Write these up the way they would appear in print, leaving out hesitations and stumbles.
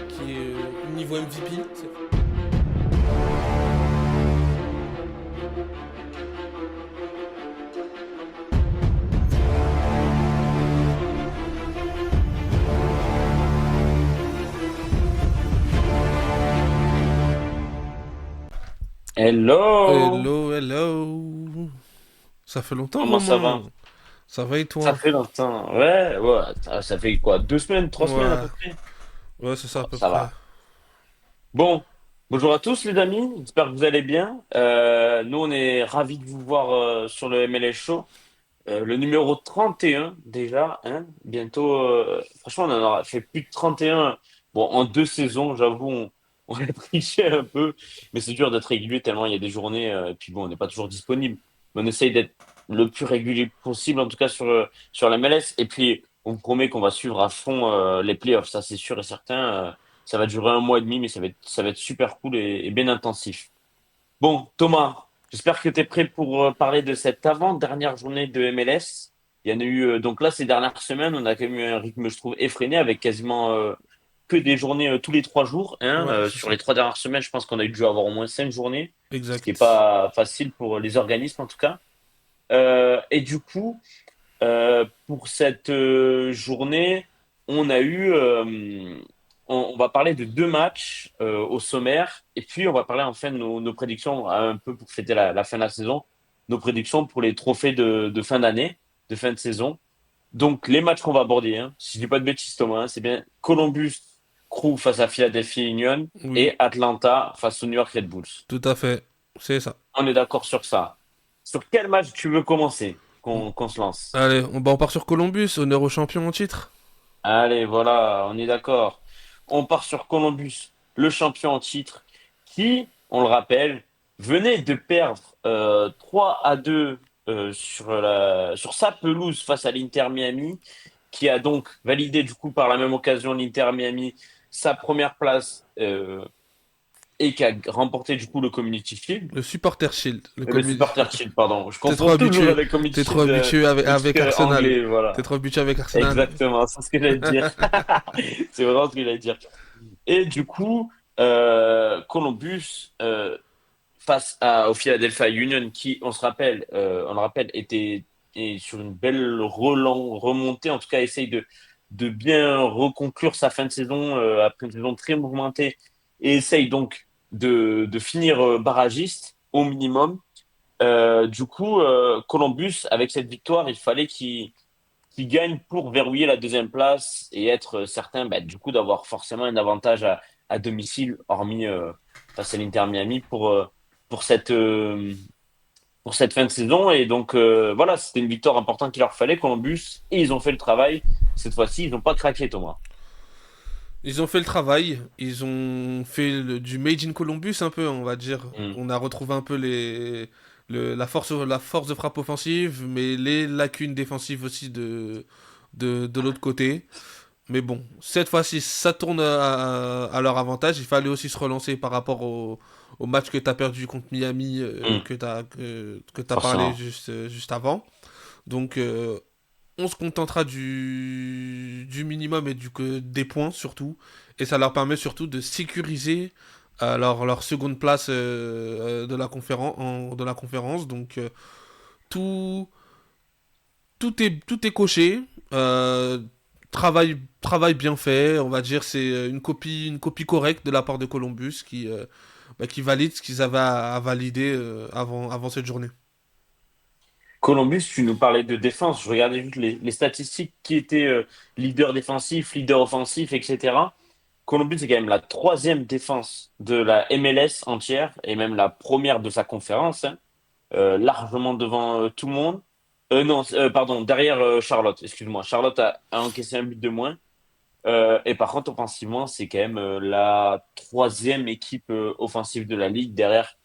qui est niveau MVP. Hello! Hello, hello. Ça fait longtemps, Comment ça Romain. va? Ça va et Ça toi? fait longtemps. Ouais, ouais. Ça fait quoi? 2 semaines, 3 semaines à Ouais, peu près? ouais, c'est ça à Bon, peu ça près. va. Bon, bonjour à tous les amis. J'espère que vous allez bien. Nous, on est ravis de vous voir sur le MLS Show. Le numéro 31 déjà. Hein, bientôt. Franchement, on en aura fait plus de 31. Bon, en 2 saisons, j'avoue, on a triché un peu. Mais c'est dur d'être régulier tellement il y a des journées. Et puis bon, on n'est pas toujours disponible. Mais on essaye d'être le plus régulier possible, en tout cas sur la MLS. Et puis, on vous promet qu'on va suivre à fond les playoffs. Ça, c'est sûr et certain. Ça va durer 1 mois et demi, mais ça va être super cool et bien intensif. Bon, Thomas, j'espère que tu es prêt pour parler de cette avant-dernière journée de MLS. Il y en a eu, donc là, ces dernières semaines, on a quand même eu un rythme, je trouve, effréné avec quasiment que des journées tous les 3 jours. Hein. Ouais, c'est Sur ça. les 3 dernières semaines, je pense qu'on a dû avoir au moins 5 journées, ce qui n'est Exact. pas facile pour les organismes en tout cas. Et du coup, pour cette journée, on a eu, on va parler de 2 matchs au sommaire, et puis on va parler enfin de nos prédictions un peu pour fêter la fin de la saison, nos prédictions pour les trophées de fin d'année, de fin de saison. Donc les matchs qu'on va aborder, hein, si je dis pas de bêtises Thomas, hein, c'est bien Columbus Crew face à Philadelphia Union Oui, et Atlanta face aux New York Red Bulls. tout à fait. C'est ça. On est d'accord sur ça. Sur quel match tu veux commencer qu'on se lance? Allez, on part sur Columbus, honneur au champion en titre. Allez, voilà, on est d'accord. On part sur Columbus, le champion en titre, qui, on le rappelle, venait de perdre 3-2 sur sa pelouse face à l'Inter Miami, qui a donc validé du coup par la même occasion l'Inter Miami sa première place et qui a remporté du coup le Community Shield. Le supporter shield. Le Supporter Shield, pardon. Je T'es confonds trop toujours habitué. avec Community T'es trop Shield habitué avec Arsenal. anglais, T'es voilà. trop habitué avec Arsenal. Exactement, c'est ce que j'allais te dire. C'est vraiment ce que j'allais dire. Et du coup, Columbus, au Philadelphia Union, qui, on le rappelle, est sur une belle remontée, en tout cas, essaye de bien reconclure sa fin de saison après une saison très mouvementée et essaye donc de finir barragiste au minimum. Du coup, Columbus, avec cette victoire, il fallait qu'il gagne pour verrouiller la deuxième place et être certain, bah, du coup, d'avoir forcément un avantage à domicile, hormis face à l'Inter Miami pour cette, euh, pour cette fin de saison. Et donc, voilà, c'était une victoire importante qu'il leur fallait, Columbus, et ils ont fait le travail. Cette fois-ci, ils n'ont pas craqué, Thomas. Ils ont fait le travail, ils ont fait du Made in Columbus un peu, on va dire. Mm. On a retrouvé un peu la force de frappe offensive, mais les lacunes défensives aussi de l'autre côté. Mais bon, cette fois-ci, ça tourne à leur avantage. Il fallait aussi se relancer par rapport au match que tu as perdu contre Miami, Mm. que t'as parlé Forcément. juste avant. Donc, on se contentera du minimum et des points surtout. Et ça leur permet surtout de sécuriser leur seconde place de la conférence. Donc tout, tout est coché. Travail bien fait, on va dire. C'est une copie correcte de la part de Columbus qui valide ce qu'ils avaient à valider avant cette journée. Columbus, tu nous parlais de défense. Je regardais juste les statistiques qui étaient leader défensif, leader offensif, etc. Columbus est quand même la troisième défense de la MLS entière et même la première de sa conférence, hein, largement devant tout le monde. Non, pardon, derrière Charlotte, excuse-moi. Charlotte a encaissé un but de moins. Et par contre, offensivement, c'est quand même la troisième équipe offensive de la ligue derrière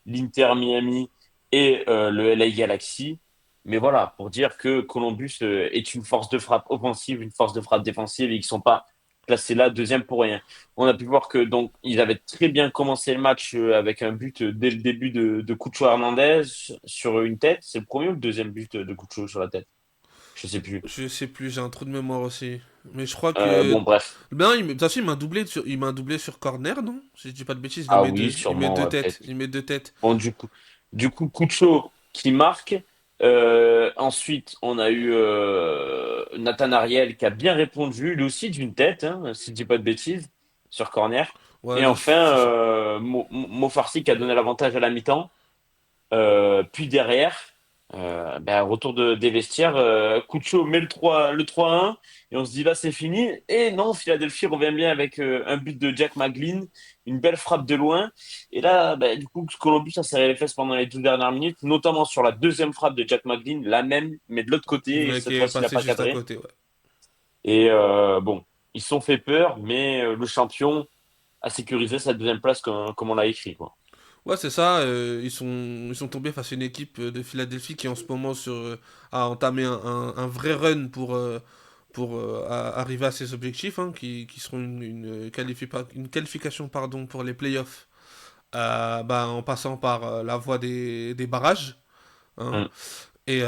l'Inter Miami et le LA Galaxy. Mais voilà, pour dire que Columbus est une force de frappe offensive, une force de frappe défensive et qu'ils sont pas classés là deuxième pour rien. On a pu voir que donc ils avaient très bien commencé le match avec un but dès le début de Cucho Hernandez sur une tête. C'est le premier ou le deuxième but de Cucho sur la tête? Je sais plus. Je sais plus, j'ai un trou de mémoire aussi. Mais je crois que. Bon, bref. Ben, de toute façon, il met un doublé sur corner, non? Si je dis pas de bêtises, il en Ah met oui, deux. Il met sûrement, deux ouais, têtes. peut-être. Il met deux têtes. Bon, du coup, Cucho qui marque. Ensuite, on a eu Nathan Ariel qui a bien répondu, lui aussi d'une tête, hein, si je dis pas de bêtises, sur corner. Ouais, Et enfin, c'est ça. Mo Farsi qui a donné l'avantage à la mi-temps. Puis derrière, retour des vestiaires, Cucho met le 3-1 et on se dit là c'est fini. Et non, Philadelphie revient bien avec un but de Jack McGlynn, une belle frappe de loin. Et là, du coup, Columbus a serré les fesses pendant les 12 dernières minutes, notamment sur la deuxième frappe de Jack McGlynn, la même, mais de l'autre côté. Et Ouais, qui cette est fois-ci, il n'a passé pas juste à cadré. côté, ouais. Et bon, ils se sont fait peur, mais le champion a sécurisé sa deuxième place comme on l'a écrit, quoi. Ouais, c'est ça. Ils sont tombés face à une équipe de Philadelphie qui, en ce moment, a entamé un vrai run pour arriver à ses objectifs, hein, qui seront une qualification pardon, pour les playoffs, en passant par la voie des barrages. Hein. Mm. Et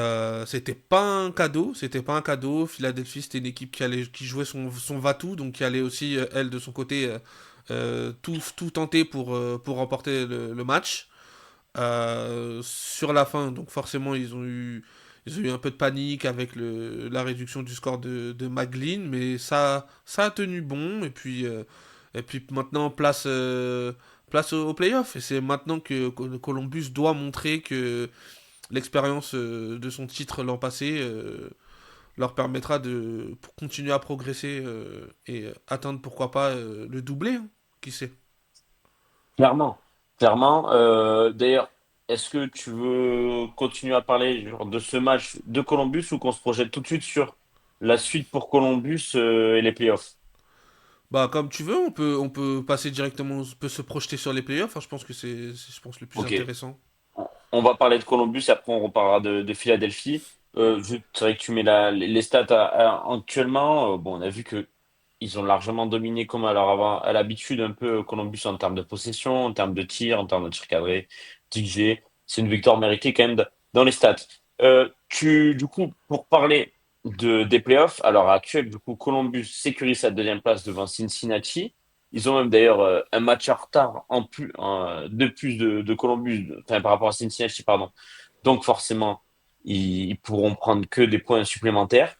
c'était pas un cadeau, c'était pas un cadeau. Philadelphie, c'était une équipe qui jouait son va-tout, donc qui allait aussi, elle, de son côté, tout tenter pour remporter le match. Sur la fin, donc forcément, ils ont eu un peu de panique avec la réduction du score de McGlynn, mais ça a tenu bon. Et puis maintenant, place au playoff. Et c'est maintenant que Columbus doit montrer que l'expérience de son titre l'an passé leur permettra de pour continuer à progresser et atteindre pourquoi pas le doublé, hein, qui sait. Clairement, clairement. D'ailleurs, est-ce que tu veux continuer à parler genre, de ce match de Columbus ou qu'on se projette tout de suite sur la suite pour Columbus et les playoffs? Bah comme tu veux, on peut passer directement, on peut se projeter sur les playoffs, hein, je pense que je pense, le plus Ok. intéressant. On va parler de Columbus et après on reparlera de Philadelphie. C'est vrai que tu mets les stats actuellement. Bon, on a vu que ils ont largement dominé comme à l'habitude un peu Columbus en termes de possession, en termes de tir, en termes de tir cadré, TG. C'est une victoire méritée quand même dans les stats. Du coup, pour parler des playoffs, à l'heure actuelle, du coup, Columbus sécurise sa deuxième place devant Cincinnati. Ils ont même d'ailleurs un match en retard de plus de Columbus, enfin par rapport à Cincinnati, pardon. Donc forcément, ils pourront prendre que des points supplémentaires.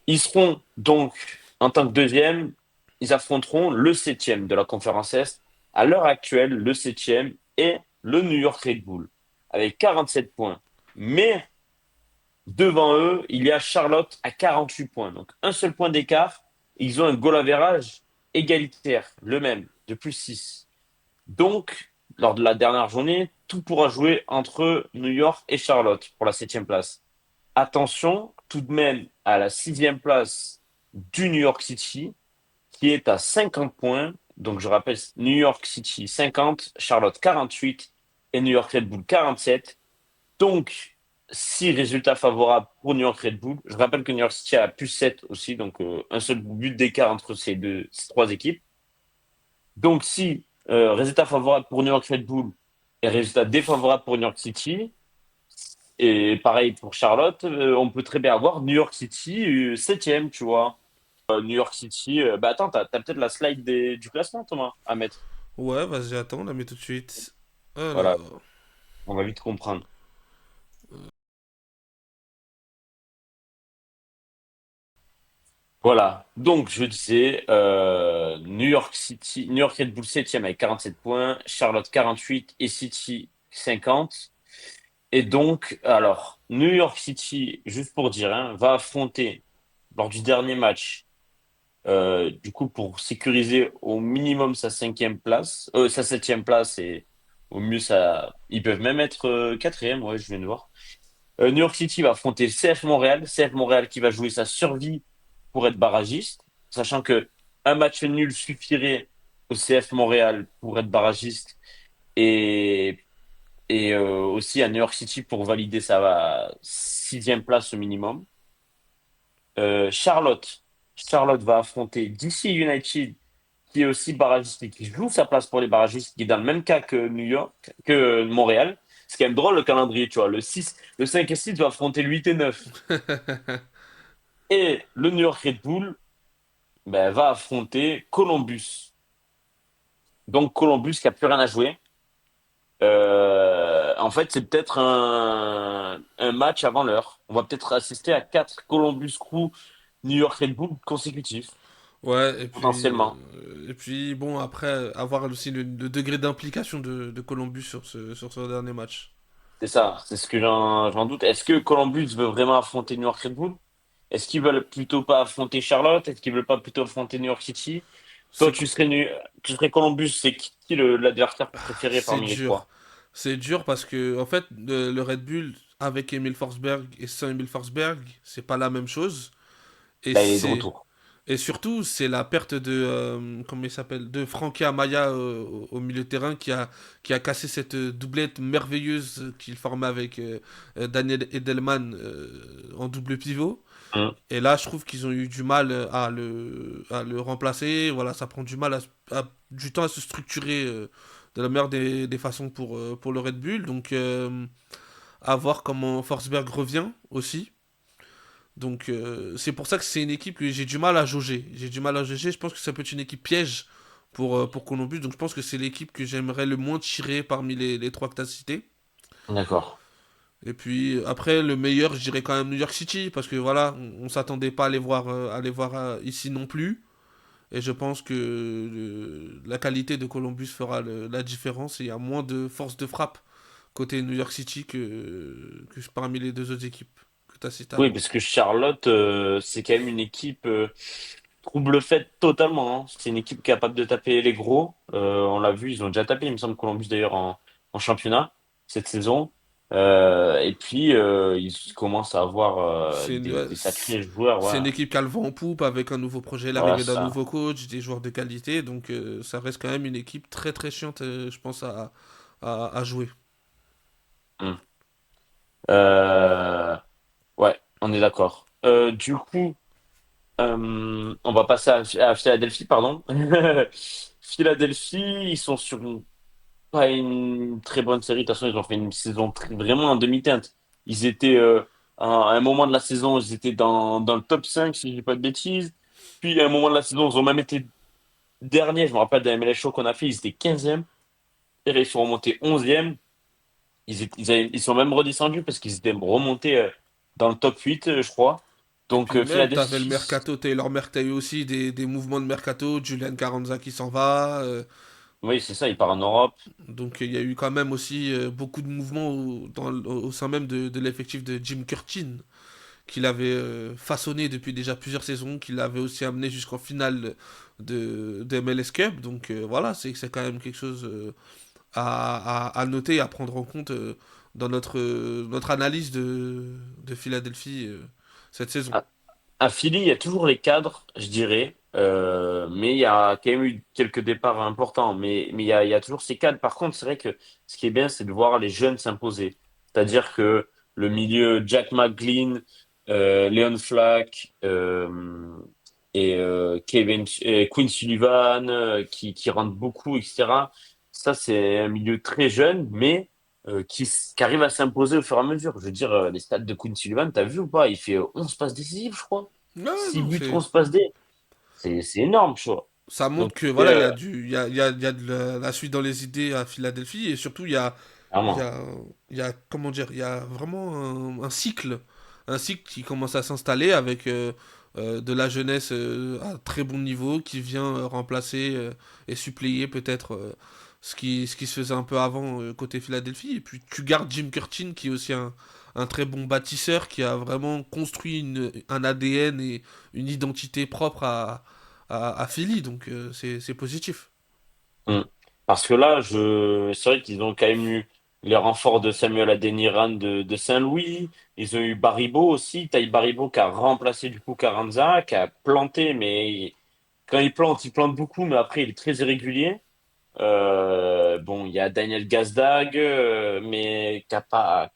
Ils seront donc, en tant que deuxième, ils affronteront le septième de la conférence Est. À l'heure actuelle, le septième est le New York Red Bull, avec 47 points. Mais devant eux, il y a Charlotte à 48 points. Donc un seul point d'écart. Ils ont un goal average égalitaire, le même, de plus 6. Donc, lors de la dernière journée, tout pourra jouer entre New York et Charlotte pour la septième place. Attention tout de même à la sixième place du New York City, qui est à 50 points. Donc, je rappelle, New York City 50, Charlotte 48 et New York Red Bull 47. Donc, si résultat favorable pour New York Red Bull, je rappelle que New York City a plus 7 aussi, donc un seul but d'écart entre ces trois équipes. Donc, si résultat favorable pour New York Red Bull et résultat défavorable pour New York City, et pareil pour Charlotte, on peut très bien avoir New York City septième, tu vois. New York City, attends, t'as peut-être la slide du classement, Thomas, à mettre. Ouais, vas-y, attends, on la met tout de suite. Voilà, Alors, on va vite comprendre. Voilà, donc je disais New York Red Bull septième avec 47 points, Charlotte 48 et City 50. Et donc, alors, New York City, juste pour dire, hein, va affronter lors du dernier match, du coup, pour sécuriser au minimum sa septième place et au mieux ils peuvent même être quatrième, ouais, je viens de voir. New York City va affronter CF Montréal qui va jouer sa survie pour être barragiste, sachant que un match nul suffirait au CF Montréal pour être barragiste et aussi à New York City pour valider sa sixième place au minimum. Euh, Charlotte, Charlotte va affronter DC United, qui est aussi barragiste et qui joue sa place pour les barragistes, qui est dans le même cas que que Montréal. C'est quand même drôle le calendrier, tu vois. Le 5 et 6 va affronter le 8 et 9. Et le New York Red Bull ben, va affronter Columbus. Donc Columbus qui a plus rien à jouer. En fait, c'est peut-être un match avant l'heure. On va peut-être assister à 4 Columbus Crew New York Red Bull consécutifs, Ouais, potentiellement. et puis bon, après, avoir aussi le degré d'implication de Columbus sur ce dernier match. C'est ça, c'est ce que j'en doute. Est-ce que Columbus veut vraiment affronter New York Red Bull? Est-ce qu'ils veulent plutôt pas affronter Charlotte? Est-ce qu'ils veulent pas plutôt affronter New York City? Toi, C'est tu serais Columbus, c'est qui l'adversaire préféré c'est parmi les dur. trois? C'est dur parce que, en fait, le Red Bull avec Emil Forsberg et sans Emil Forsberg, c'est pas la même chose. Et Là, il est de c'est retour. et surtout, c'est la perte comment il s'appelle, de Frankie Amaya au milieu de terrain qui a cassé cette doublette merveilleuse qu'il formait avec Daniel Edelman en double pivot. Hum. Et là, je trouve qu'ils ont eu du mal à le remplacer. Voilà, ça prend du mal du temps à se structurer de la meilleure des façons pour le Red Bull. Donc, à voir comment Forsberg revient aussi. Donc, c'est pour ça que c'est une équipe que j'ai du mal à jauger. J'ai du mal à jauger. Je pense que ça peut être une équipe piège pour Columbus. Donc, je pense que c'est l'équipe que j'aimerais le moins tirer parmi les trois que tu as cités. D'accord. Et puis après, le meilleur, je dirais quand même New York City, parce que voilà, on s'attendait pas à les voir ici non plus. Et je pense que la qualité de Columbus fera la différence et il y a moins de force de frappe côté New York City que parmi les deux autres équipes que tu as citées Oui, avant. parce que Charlotte, c'est quand même une équipe trouble faite totalement, hein. C'est une équipe capable de taper les gros. On l'a vu, ils ont déjà tapé, il me semble, Columbus d'ailleurs en championnat cette saison. Et puis, ils commencent à avoir Ouais, des sacrés joueurs. c'est une Ouais, équipe qui a le vent en poupe avec un nouveau projet, voilà l'arrivée d'un ça. nouveau coach, des joueurs de qualité. Donc ça reste quand même une équipe très très chiante, je pense, à jouer. Hmm. Euh, ouais, on est d'accord. Du coup, on va passer à Philadelphie, pardon. Philadelphie, ils sont sur pas une très bonne série. De toute façon, ils ont fait une saison vraiment en demi-teinte. Ils étaient, à un moment de la saison, ils étaient dans le top 5 si je dis pas de bêtises. Puis, à un moment de la saison, ils ont même été derniers. Je me rappelle d'un MLS Show qu'on a fait, ils étaient 15e. Et là, ils sont remontés 11e. Ils sont même redescendus parce qu'ils étaient remontés dans le top 8, je crois. Et Donc, puis même, t'avais le Philadelphie, mercato Taylor Merck, t'as eu aussi des mouvements de mercato, Julian Carranza qui s'en va. oui, c'est ça, ils partent en Europe. Donc il y a eu quand même aussi beaucoup de mouvements au sein même de l'effectif de Jim Curtin, qu'il avait façonné depuis déjà plusieurs saisons, qu'il avait aussi amené jusqu'en finale de MLS Cup. Donc voilà, c'est quand même quelque chose à noter et à prendre en compte dans notre analyse de Philadelphie cette saison. À Philly, il y a toujours les cadres, je dirais, mais il y a quand même eu quelques départs importants. Mais il y a toujours ces cadres. Par contre, c'est vrai que ce qui est bien, c'est de voir les jeunes s'imposer. C'est-à-dire que le milieu Jack McGlynn, Leon Flack et Quinn Sullivan qui rentrent beaucoup, etc. Ça, c'est un milieu très jeune, mais qui arrive à s'imposer au fur et à mesure. Je veux dire, les stats de Quinn Sullivan, t'as vu ou pas? Il fait 11 passes décisives, je crois. Ouais, ouais, 6 non, buts, 11 passes D. C'est énorme, tu vois. ça montre Donc, que voilà, il y a de la suite dans les idées à Philadelphie et surtout il y vraiment. a, il y a comment dire, il y a vraiment un cycle qui commence à s'installer avec de la jeunesse à très bon niveau qui vient remplacer et suppléer peut-être ce qui se faisait un peu avant côté Philadelphie. Et puis tu gardes Jim Curtin qui est aussi un très bon bâtisseur qui a vraiment construit un ADN et une identité propre à Philly, donc c'est positif. Mm. Parce que là, c'est vrai qu'ils ont quand même eu les renforts de Samuel Adeniran de Saint-Louis. Ils ont eu Baribo aussi. Taï Baribo qui a remplacé du coup Carranza, qui a planté, mais quand il plante beaucoup, mais après, il est très irrégulier. Bon, il y a Daniel Gazdag, mais qui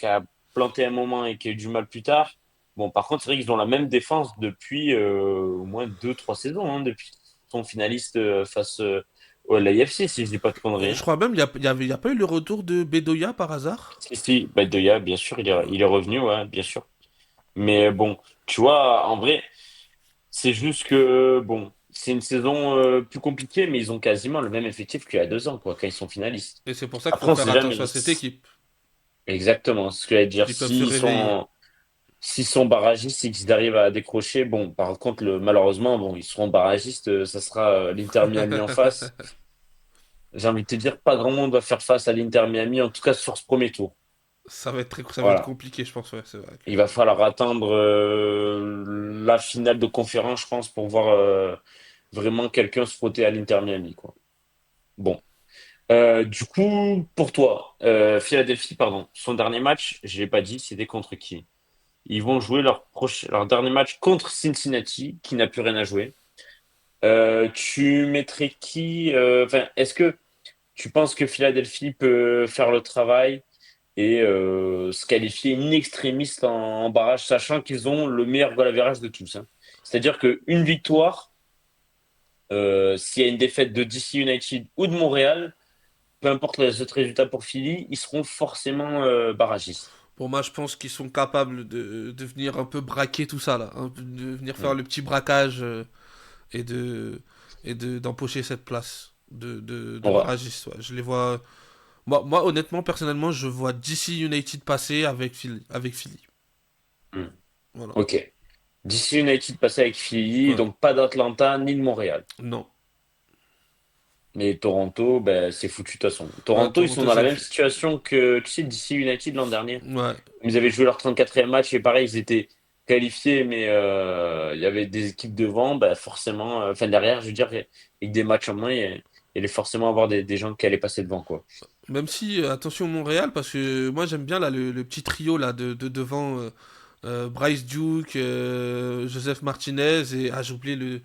a planté un moment et qui a eu du mal plus tard. Bon, par contre, c'est vrai qu'ils ont la même défense depuis au moins 2, 3 saisons, hein, depuis qu'ils sont finalistes face à l'AFC, si je dis pas de Je conneries. crois même il y a pas eu le retour de Bedoya par hasard. Si, Badoya, bien sûr, il est revenu, ouais, bien sûr. Mais bon, tu vois, en vrai. C'est juste que, bon, c'est une saison plus compliquée, mais ils ont quasiment le même effectif qu'il y a 2 ans, quoi, quand ils sont finalistes. Et c'est pour ça qu'il faut Après, on faire sait jamais. attention à cette équipe. Exactement, ce que j'allais dire. Ils peuvent se réveiller. S'ils sont barragistes et qu'ils arrivent à décrocher, bon, par contre, malheureusement, bon, ils seront barragistes, ça sera l'Inter Miami en face. J'ai envie de te dire, pas grand monde va faire face à l'Inter Miami, en tout cas sur ce premier tour. Ça va être Voilà. compliqué, je pense, ouais, c'est vrai que... Il va falloir attendre la finale de conférence, je pense, pour voir vraiment quelqu'un se frotter à l'Inter Miami, quoi. Bon. Du coup, pour toi, Philadelphie, pardon, son dernier match, je l'ai pas dit, c'était contre qui? Ils vont jouer leur dernier match contre Cincinnati, qui n'a plus rien à jouer. Tu mettrais qui? Enfin, est-ce que tu penses que Philadelphie peut faire le travail et se qualifier in extremis en barrage, sachant qu'ils ont le meilleur goal average de tous, hein. C'est-à-dire qu'une victoire, s'il y a une défaite de DC United ou de Montréal, peu importe les autres résultats pour Philly, ils seront forcément barragistes. Pour moi, je pense qu'ils sont capables de venir un peu braquer tout ça, là. De venir faire Mm. le petit braquage et d'empocher cette place de Ouais. barragiste. Ouais. Je les vois... Moi, honnêtement, personnellement, je vois DC United passer avec Philly. Avec Philly. Mm. Voilà. Ok. DC United passé avec Philly, Ouais. donc pas d'Atlanta ni de Montréal. Non. Mais Toronto, ben, c'est foutu de toute façon. Ouais, Toronto, ils sont Toronto, dans la c'est même fait. situation que, tu sais, DC United l'an dernier. Ouais. Ils avaient joué leur 34e match et pareil, ils étaient qualifiés, mais il y avait des équipes devant, ben, forcément, enfin derrière, je veux dire, avec des matchs en main, il allait forcément avoir des gens qui allaient passer devant, quoi. Même si, attention Montréal, parce que moi j'aime bien là, le petit trio là, de devant Bryce Duke, Joseph Martinez et j'ai oublié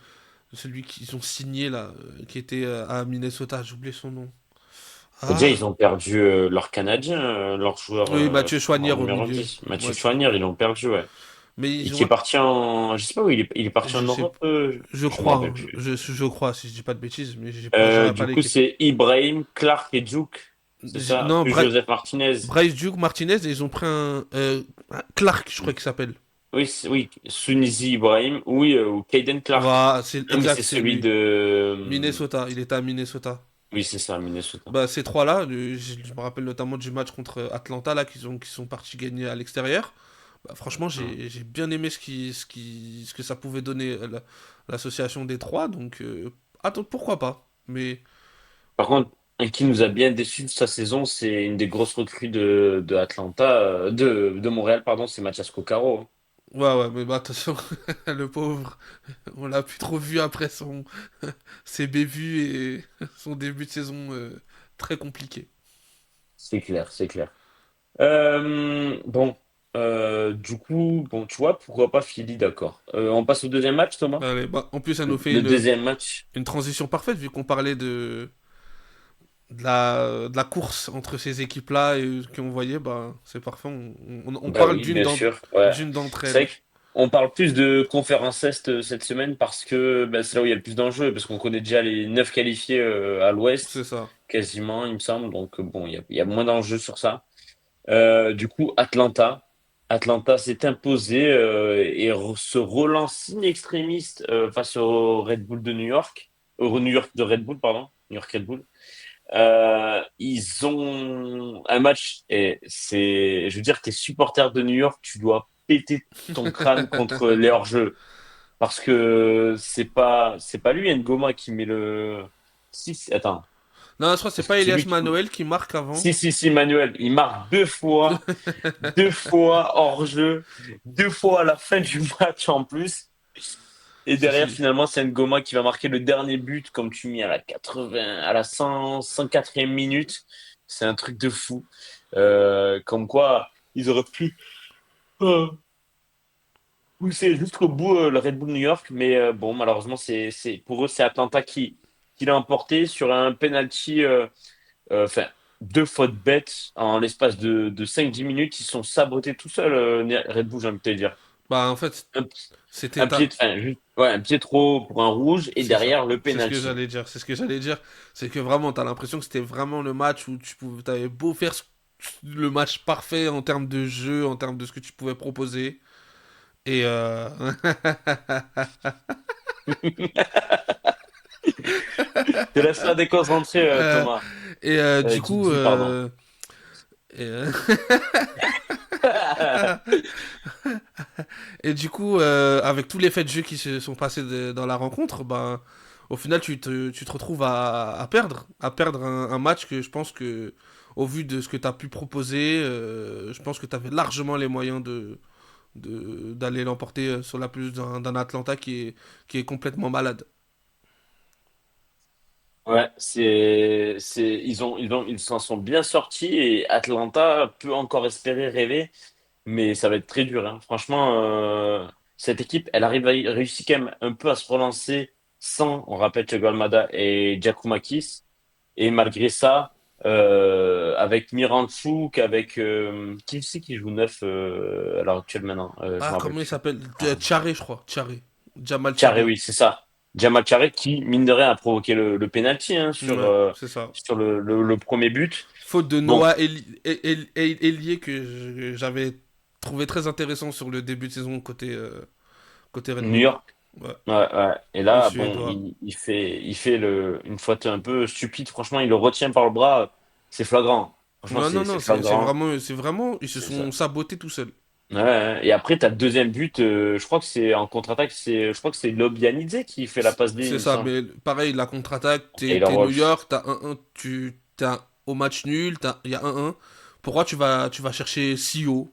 celui qu'ils ont signé là, qui était à Minnesota, j'ai oublié son nom. Et déjà, Ah, ils ont perdu leur Canadien, leur joueur oui, Mathieu en Choignard au numéro milieu. 10 Mathieu Ouais, tu vois. Chouanier, ils l'ont perdu, ouais. Mais Et ils qui est ont, parti en, je sais pas où il est parti en je sais, Europe, je je me crois, rappelle hein, plus. je crois si je dis pas de bêtises, mais j'aurais pas Du coup, l'équipe. c'est Ibrahim, Clark et Duke, c'est ça, Non, plus Joseph Martinez. Bryce Duke, Martinez, et ils ont pris un Clark, je crois qu'il s'appelle. Oui, oui, Sunisi Ibrahim, oui, ou Caden Clark. Voilà, c'est Non, mais exact, c'est c'est celui lui. de, Minnesota, il était à Minnesota. oui, c'est ça, Minnesota. Bah, ces trois-là, je me rappelle notamment du match contre Atlanta, là, qui sont partis gagner à l'extérieur. Bah, franchement, Hmm. j'ai bien aimé ce que ça pouvait donner l'association des trois, donc attends, pourquoi pas. Mais Par contre, un qui nous a bien déçus de sa saison, c'est une des grosses recrues de Atlanta, de Montréal, pardon, c'est Mathias Coccaro, hein. ouais, mais bah, attention, le pauvre, on l'a plus trop vu après ses bévues et son début de saison très compliqué. C'est clair, c'est clair. Bon, du coup, bon, tu vois, pourquoi pas Philly, d'accord. On passe au deuxième match, Thomas? Allez, bah, en plus, ça nous fait Le deuxième match. une transition parfaite vu qu'on parlait de la course entre ces équipes-là et qu'on voyait, bah, c'est parfait. On Bah parle oui, bien sûr. Ouais. d'une d'entre C'est elles. vrai qu'on parle plus de conférence Est cette semaine parce que bah, c'est là où il y a le plus d'enjeux, parce qu'on connaît déjà les 9 qualifiés à C'est l'Ouest, ça. quasiment, il me semble. Donc bon, il y a moins d'enjeux sur ça. Du coup, Atlanta. Atlanta s'est imposé et se relance in extremis face au Red Bull de New York. Au New York de Red Bull, pardon. New York Red Bull. Ils ont un match et c'est, je veux dire, t'es supporter de New York, tu dois péter ton crâne contre les hors-jeux parce que c'est pas lui, Ngoma, qui met le. Si, attends, Non, je crois que c'est est-ce que pas c'est Elias lui qui. Manuel qui marque avant. Si, Manuel, il marque deux fois hors-jeu, 2 fois à la fin du match en plus. Et Si, derrière, si. finalement, c'est Ngoma qui va marquer le dernier but, comme tu mis à la 80, à la 104e minute. C'est un truc de fou. Comme quoi, ils auraient pu pousser jusqu'au bout le Red Bull New York. Mais bon, malheureusement, pour eux, c'est Atlanta qui l'a emporté sur un penalty, enfin, 2 fautes bêtes en l'espace de 5-10 minutes. Ils sont sabotés tout seuls, Red Bull, j'ai envie de te dire. Bah, en fait, Un, c'était un pied, enfin, ouais, un pied trop pour un rouge et c'est ça. derrière le C'est ce que penalty. j'allais dire. C'est ce que j'allais dire. C'est que vraiment, t'as l'impression que c'était vraiment le match où t'avais beau faire le match parfait en termes de jeu, en termes de ce que tu pouvais proposer. Et, Te laisse pas déconcentrer, euh, Thomas. et du coup, Guigui, pardon. et, euh, et du coup, avec tous les faits de jeu qui se sont passés dans la rencontre, ben, au final, tu te retrouves à perdre un match que je pense que, au vu de ce que tu as pu proposer, je pense que tu avais largement les moyens d'aller l'emporter sur la pelouse d'un Atlanta qui est complètement malade. Ouais, ils s'en sont bien sortis et Atlanta peut encore espérer rêver, mais ça va être très dur, hein. Franchement, cette équipe, elle arrive réussit quand même un peu à se relancer sans, on rappelle, Thiago Almada et Giacomakis. Et malgré ça, avec Miranchuk, avec qui c'est qui joue neuf à l'heure actuelle maintenant? Je Ah, me rappelle comment il plus. s'appelle? Tcharé, je crois. Tcharé. Jamal Tchare, Tcharé. oui, c'est ça. Jamal Tchare qui, mine de rien, a provoqué le penalty hein, Ouais, c'est ça. sur le premier but. Faute de Bon, Noah Elie que j'avais trouvé très intéressant sur le début de saison côté Red New Bull. York. Ouais, Ouais, ouais. Et le là, bon, Suédois. il fait une faute un peu stupide. Franchement, il le retient par le bras. C'est flagrant. Franchement, Non, non, c'est non, flagrant. c'est vraiment, ils se C'est sont ça. sabotés tout seuls. Ouais, ouais. Et après, t'as le deuxième but. Je crois que c'est en contre-attaque. Je crois que c'est Lobianidze qui fait la passe D, il C'est me ça, semble. mais pareil, la contre-attaque, Et il t'es New envoie. York, t'as 1-1, t'as au match nul, il y a 1-1. Pourquoi tu vas chercher CEO?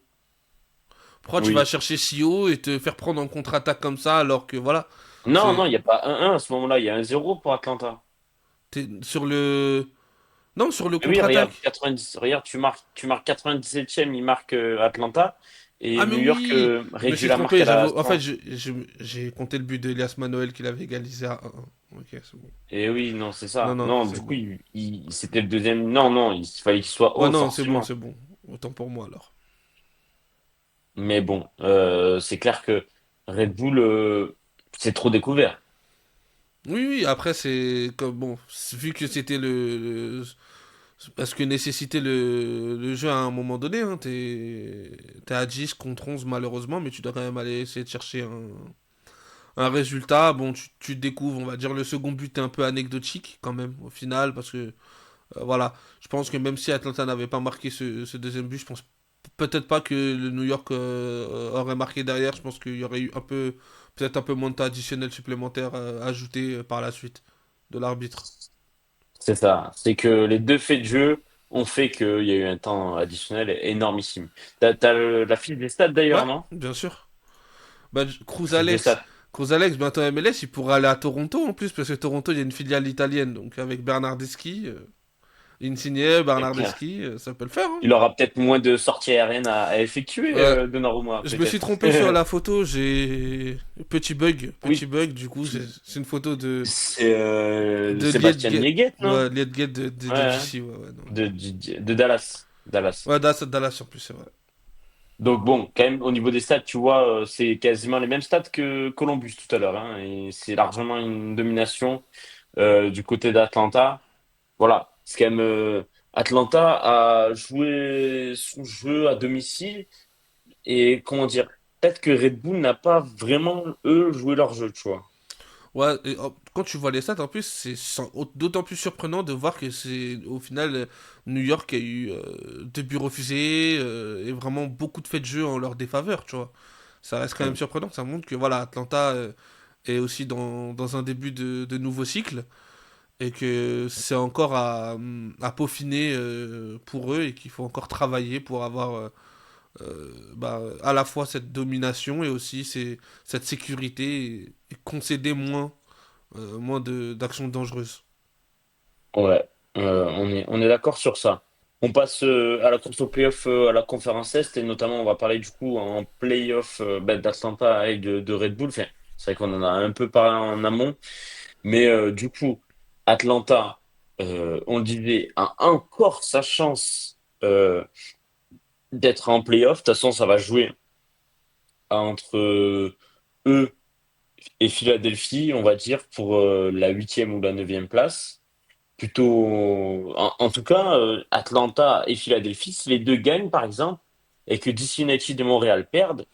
Pourquoi tu vas Oui. chercher CEO et te faire prendre en contre-attaque comme ça alors que voilà, Non, c'est non, il n'y a pas 1-1 à ce moment-là. Il y a 1-0 pour Atlanta. t'es sur le non sur le Mais oui, regarde, contre-attaque. 90, regarde, tu marques 97e, il marque Atlanta, et Ah mais New York oui, je me réduit suis la marque trompé. à la En fait, 100. j'ai compté le but d'Elias Manoel qu'il avait égalisé à 1-1. Ok, c'est bon. Et oui, non, c'est Non ça. non, Non, c'est du coup, bon. c'était le deuxième. Non, non, il fallait qu'il soit Ouais haut, non, forcément. c'est bon. Autant pour moi alors. Mais bon, c'est clair que Red Bull, c'est trop découvert. Oui oui, après c'est comme bon, vu que c'était parce que nécessitait le jeu à un moment donné, hein, t'es à 10 contre 11 malheureusement, mais tu dois quand même aller essayer de chercher un résultat. Bon, tu découvres, on va dire, le second but est un peu anecdotique quand même, au final, parce que voilà, je pense que même si Atlanta n'avait pas marqué ce deuxième but, je pense peut-être pas que le New York aurait marqué derrière. Je pense qu'il y aurait eu peut-être un peu moins de temps additionnel supplémentaire ajouté par la suite de l'arbitre. C'est ça. C'est que les deux faits de jeu ont fait qu'il y a eu un temps additionnel énormissime. T'as la fiche des stats Ouais, d'ailleurs, non? bien sûr. Bah, La fiche des stats. Cruz Alex, bientôt MLS, il pourra aller à Toronto en plus, parce que Toronto, il y a une filiale italienne, donc avec Bernardeschi, Insigne, Bernardeschi, ça peut le faire, hein. Il aura peut-être moins de sorties aériennes à effectuer, Ouais, Donnarumma, je me suis peut-être. trompé sur la photo, j'ai Oui, petit bug, du coup, c'est une photo c'est de Sébastien Liedget, Liéguet, non? ouais, Liedget Ouais, de hein, GC, ouais, ouais, non. de Dallas. Dallas. Ouais, Dallas en plus, c'est vrai. Donc bon, quand même, au niveau des stats, tu vois, c'est quasiment les mêmes stats que Columbus tout à l'heure, hein, et c'est largement une domination du côté d'Atlanta. Voilà, c'est quand même Atlanta a joué son jeu à domicile et comment dire, peut-être que Red Bull n'a pas vraiment eux joué leur jeu, tu vois. Ouais, et, quand tu vois les stats, en plus, d'autant plus surprenant de voir que c'est au final New York a eu deux buts refusés et vraiment beaucoup de faits de jeu en leur défaveur, tu vois. Ça reste quand même Mm. surprenant, ça montre que voilà, Atlanta est aussi dans un début de nouveau cycle et que c'est encore à peaufiner pour eux et qu'il faut encore travailler pour avoir bah, à la fois cette domination et aussi cette sécurité et concéder moins d'actions dangereuses. Ouais, on est d'accord sur ça. On passe à la course au playoff à la conférence Est et notamment on va parler du coup en playoff d'Atlanta et de Red Bull. Enfin, c'est vrai qu'on en a un peu parlé en amont, mais du coup Atlanta, on le disait, a encore sa chance d'être en playoff. De toute façon, ça va jouer entre eux et Philadelphie, on va dire, pour la huitième ou la neuvième place. Plutôt, en tout cas, Atlanta et Philadelphie, si les deux gagnent, par exemple, et que DC United et Montréal perdent,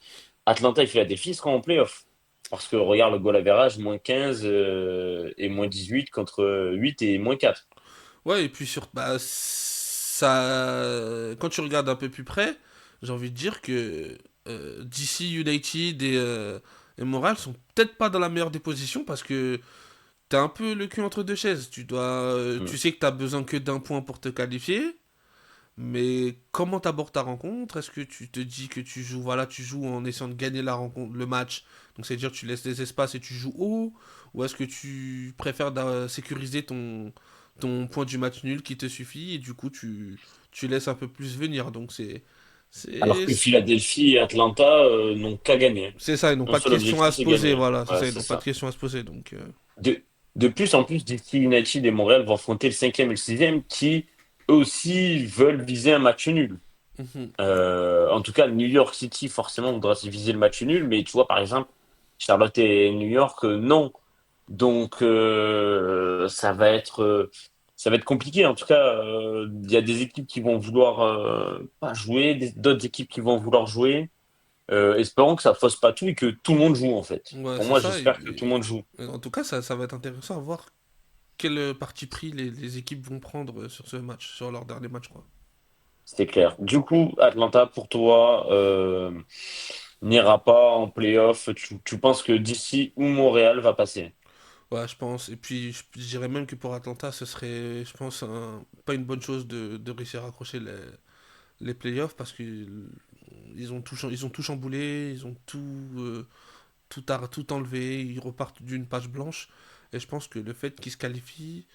Atlanta et Philadelphie seront en playoff. Parce que regarde le goal average, -15 et -18 contre 8 et -4. Ouais, et puis bah, quand tu regardes un peu plus près, j'ai envie de dire que DC United et Montréal sont peut-être pas dans la meilleure des positions parce que t'as un peu le cul entre deux chaises. Mm. Tu sais que t'as besoin que d'un point pour te qualifier, mais comment t'abordes ta rencontre? Est-ce que tu te dis que tu joues en essayant de gagner la rencontre, le match, donc c'est-à-dire tu laisses des espaces et tu joues haut, ou est-ce que tu préfères sécuriser ton point du match nul qui te suffit et du coup tu laisses un peu plus venir. Donc Alors c'est que Philadelphie et Atlanta n'ont qu'à gagner. c'est ça, ils n'ont Un pas de seul questions à objectif, se c'est poser, gagner. voilà, c'est Ouais, ça, ils c'est n'ont pas de ça. questions à se poser, donc De plus, en plus, DC United et Montréal vont affronter le cinquième et le sixième qui, eux aussi, veulent viser un match nul. mhm. En tout cas, New York City, forcément, voudra viser le match nul, mais tu vois, par exemple, Charlotte et New York, non. Donc, ça va être compliqué. En tout cas, il y a des équipes qui vont vouloir pas jouer, d'autres équipes qui vont vouloir jouer. Espérons que ça fausse pas tout et que tout le monde joue, en fait. Ouais, Pour c'est moi, ça. j'espère que tout le monde joue. En tout cas, ça va être intéressant à voir quel parti pris les équipes vont prendre sur ce match, sur leur dernier match, quoi. C'est clair. Du coup, Atlanta, pour toi, n'ira pas en playoff. Tu penses que d'ici ou Montréal va passer? Ouais, je pense. Et puis, je dirais même que pour Atlanta, ce serait, je pense, pas une bonne chose de réussir à accrocher les playoffs parce qu'ils ils ont tout chamboulé, ils ont tout enlevé, ils repartent d'une page blanche. Et je pense que le fait qu'ils se qualifient,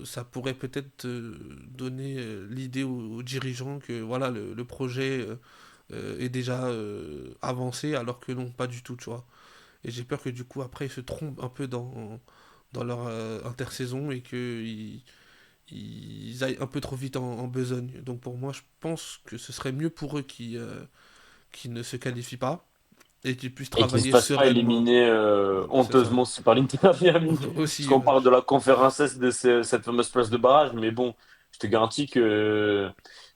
ça pourrait peut-être donner l'idée aux dirigeants que voilà, le projet est déjà avancé alors que non, pas du tout, tu vois. Et j'ai peur que du coup, après, ils se trompent un peu dans leur intersaison et qu'ils aillent un peu trop vite en besogne. Donc pour moi, je pense que ce serait mieux pour eux qui ne se qualifient pas et qu'ils puissent Et qu'il ne se travailler fasse pas sereinement. éliminer C'est ça. honteusement aussi par l'Inter Miami. Parce Aussi, qu'on ouais. parle de la conférence S de cette fameuse place de barrage, mais bon, je te garantis que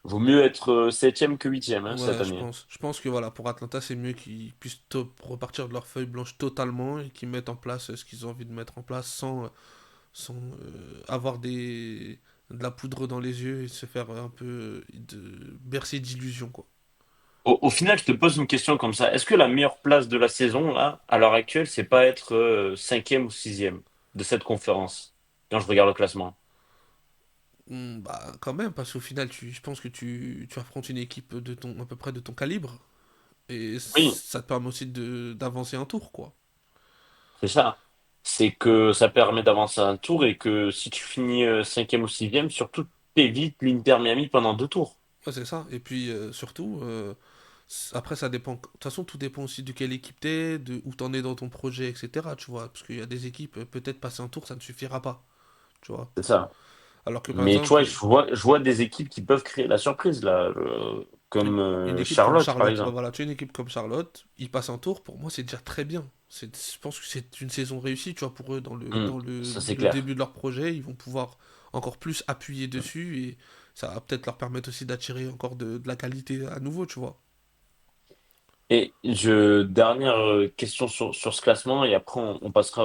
vaut mieux être septième que huitième hein, cette Ouais, je année. pense. Je pense que voilà, pour Atlanta, c'est mieux qu'ils puissent repartir de leur feuille blanche totalement et qu'ils mettent en place ce qu'ils ont envie de mettre en place sans avoir de la poudre dans les yeux et se faire un peu bercer d'illusions, quoi. Au final, je te pose une question comme ça. Est-ce que la meilleure place de la saison, là, à l'heure actuelle, c'est pas être cinquième ou sixième de cette conférence, quand je regarde le classement? Bah, quand même, parce qu'au final, je pense que tu affrontes une équipe à peu près de ton calibre et Oui, ça te permet aussi d'avancer un tour, quoi. c'est ça. C'est que ça permet d'avancer un tour et que si tu finis cinquième ou sixième, surtout, t'évites l'Inter Miami pendant deux tours. Ouais, c'est ça. Et puis, surtout, après, ça dépend. De toute façon, tout dépend aussi de quelle équipe t'es, de où t'en es dans ton projet, etc. Tu vois, parce qu'il y a des équipes, peut-être passer un tour, ça ne suffira pas. Tu vois. C'est ça. Alors que, par Mais tu vois, exemple, je vois des équipes qui peuvent créer la surprise, là, une, comme une équipe comme Charlotte, par Charlotte, ouais, exemple. voilà, tu as une équipe comme Charlotte, ils passent un tour, pour moi, c'est déjà très bien. Je pense que c'est une saison réussie, tu vois, pour eux, Ça, c'est le début clair. de leur projet. Ils vont pouvoir encore plus appuyer dessus et ça va peut-être leur permettre aussi d'attirer encore de la qualité à nouveau, tu vois. Dernière question sur ce classement, et après on passera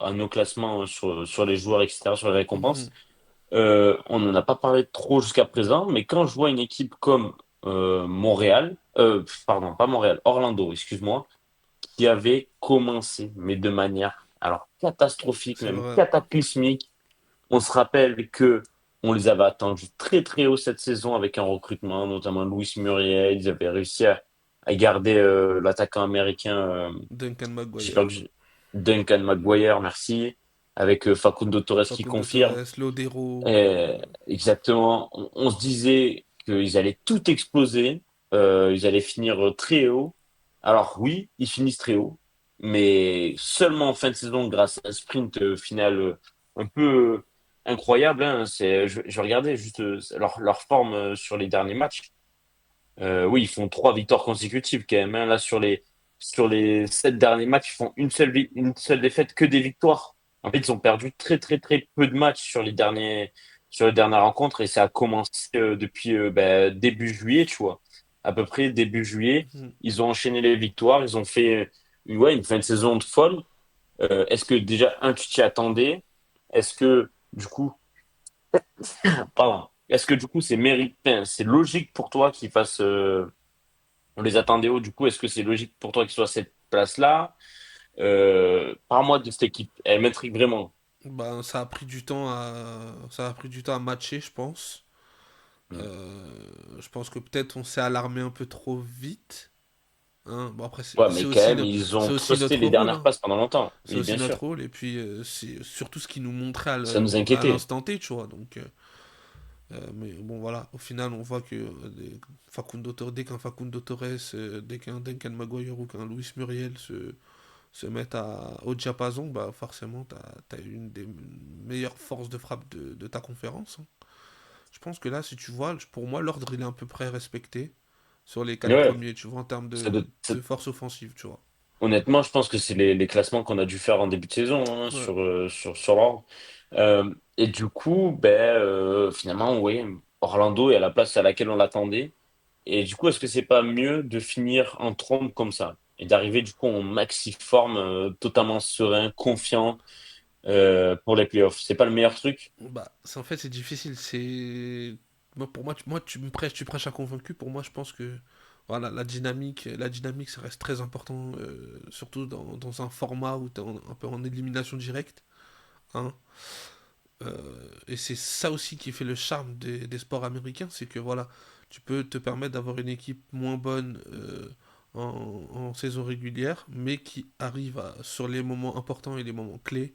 à nos classements sur les joueurs, etc., sur les Mhm. récompenses. On n'en a pas parlé trop jusqu'à présent, mais quand je vois une équipe comme Montréal, pardon, pas Montréal, Orlando, excuse-moi, qui avait commencé, mais de manière alors catastrophique, C'est même vrai. cataclysmique. On se rappelle que on les avait attendus très très haut cette saison avec un recrutement, notamment Louis Muriel. Ils avaient réussi à garder l'attaquant américain, Duncan j'ai perdu, Maguire, Duncan McGuire, merci, avec Facundo Torres qui Facundo confirme. Torres, Lodero. Exactement. On se disait qu'ils allaient tout exploser, ils allaient finir très haut. Alors oui, ils finissent très haut, mais seulement en fin de saison grâce à un sprint final un peu incroyable. Hein. Je regardais juste leur forme sur les derniers matchs. Oui, ils font trois victoires consécutives quand même. Hein. Là, sur les sept derniers matchs, ils font une seule défaite, que des victoires. En fait, ils ont perdu très, très, très peu de matchs sur les dernières rencontres et ça a commencé depuis début juillet, tu vois. à peu près début juillet. Mhm. Ils ont enchaîné les victoires, ils ont fait ouais, une fin de saison de folle. Est-ce que déjà, tu t'y attendais? Est-ce que du coup, pardon, est-ce que du coup enfin, c'est logique pour toi qu'ils fassent on les attendait haut, du coup, est-ce que c'est logique pour toi qu'ils soient à cette place-là? Parle-moi de cette équipe, elle m'intrigue vraiment. Ben, ça a pris du temps à matcher, je pense. Mm. Je pense que peut-être on s'est alarmé un peu trop vite. Hein. Bon, après, Ouais, mais quand même, ils c'est ont aussi trusté notre les rôle. dernières Hein. passes pendant longtemps. C'est Oui, aussi bien notre sûr. rôle. Et puis, c'est surtout ce qui nous montrait Ça nous à inquiétait. l'instant T, tu vois. Donc, mais bon, voilà. Au final, on voit que dès qu'un Facundo Torres, dès qu'un Duncan Maguire ou qu'un Luis Muriel se mettent au diapason, bah forcément, t'as une des meilleures forces de frappe de ta conférence. Hein. Je pense que là, si tu vois, pour moi, l'ordre, il est à peu près respecté sur les quatre Ouais, premiers, tu vois, en termes ça doit- ça- de force offensive, tu vois. honnêtement, je pense que c'est les classements qu'on a dû faire en début de saison hein, Ouais. sur l'ordre. Et du coup, finalement, oui, Orlando est à la place à laquelle on l'attendait. Et du coup, est-ce que c'est pas mieux de finir en trombe comme ça et d'arriver du coup en maxi forme, totalement serein, confiant pour les playoffs? C'est pas le meilleur truc? Bah, en fait, c'est difficile. Pour moi, tu prêches un convaincu. Pour moi, je pense que voilà, la dynamique, ça reste très important, surtout dans un format où tu es un peu en élimination directe. Hein. Et c'est ça aussi qui fait le charme des sports américains, c'est que voilà, tu peux te permettre d'avoir une équipe moins bonne en saison régulière, mais qui arrive sur les moments importants et les moments clés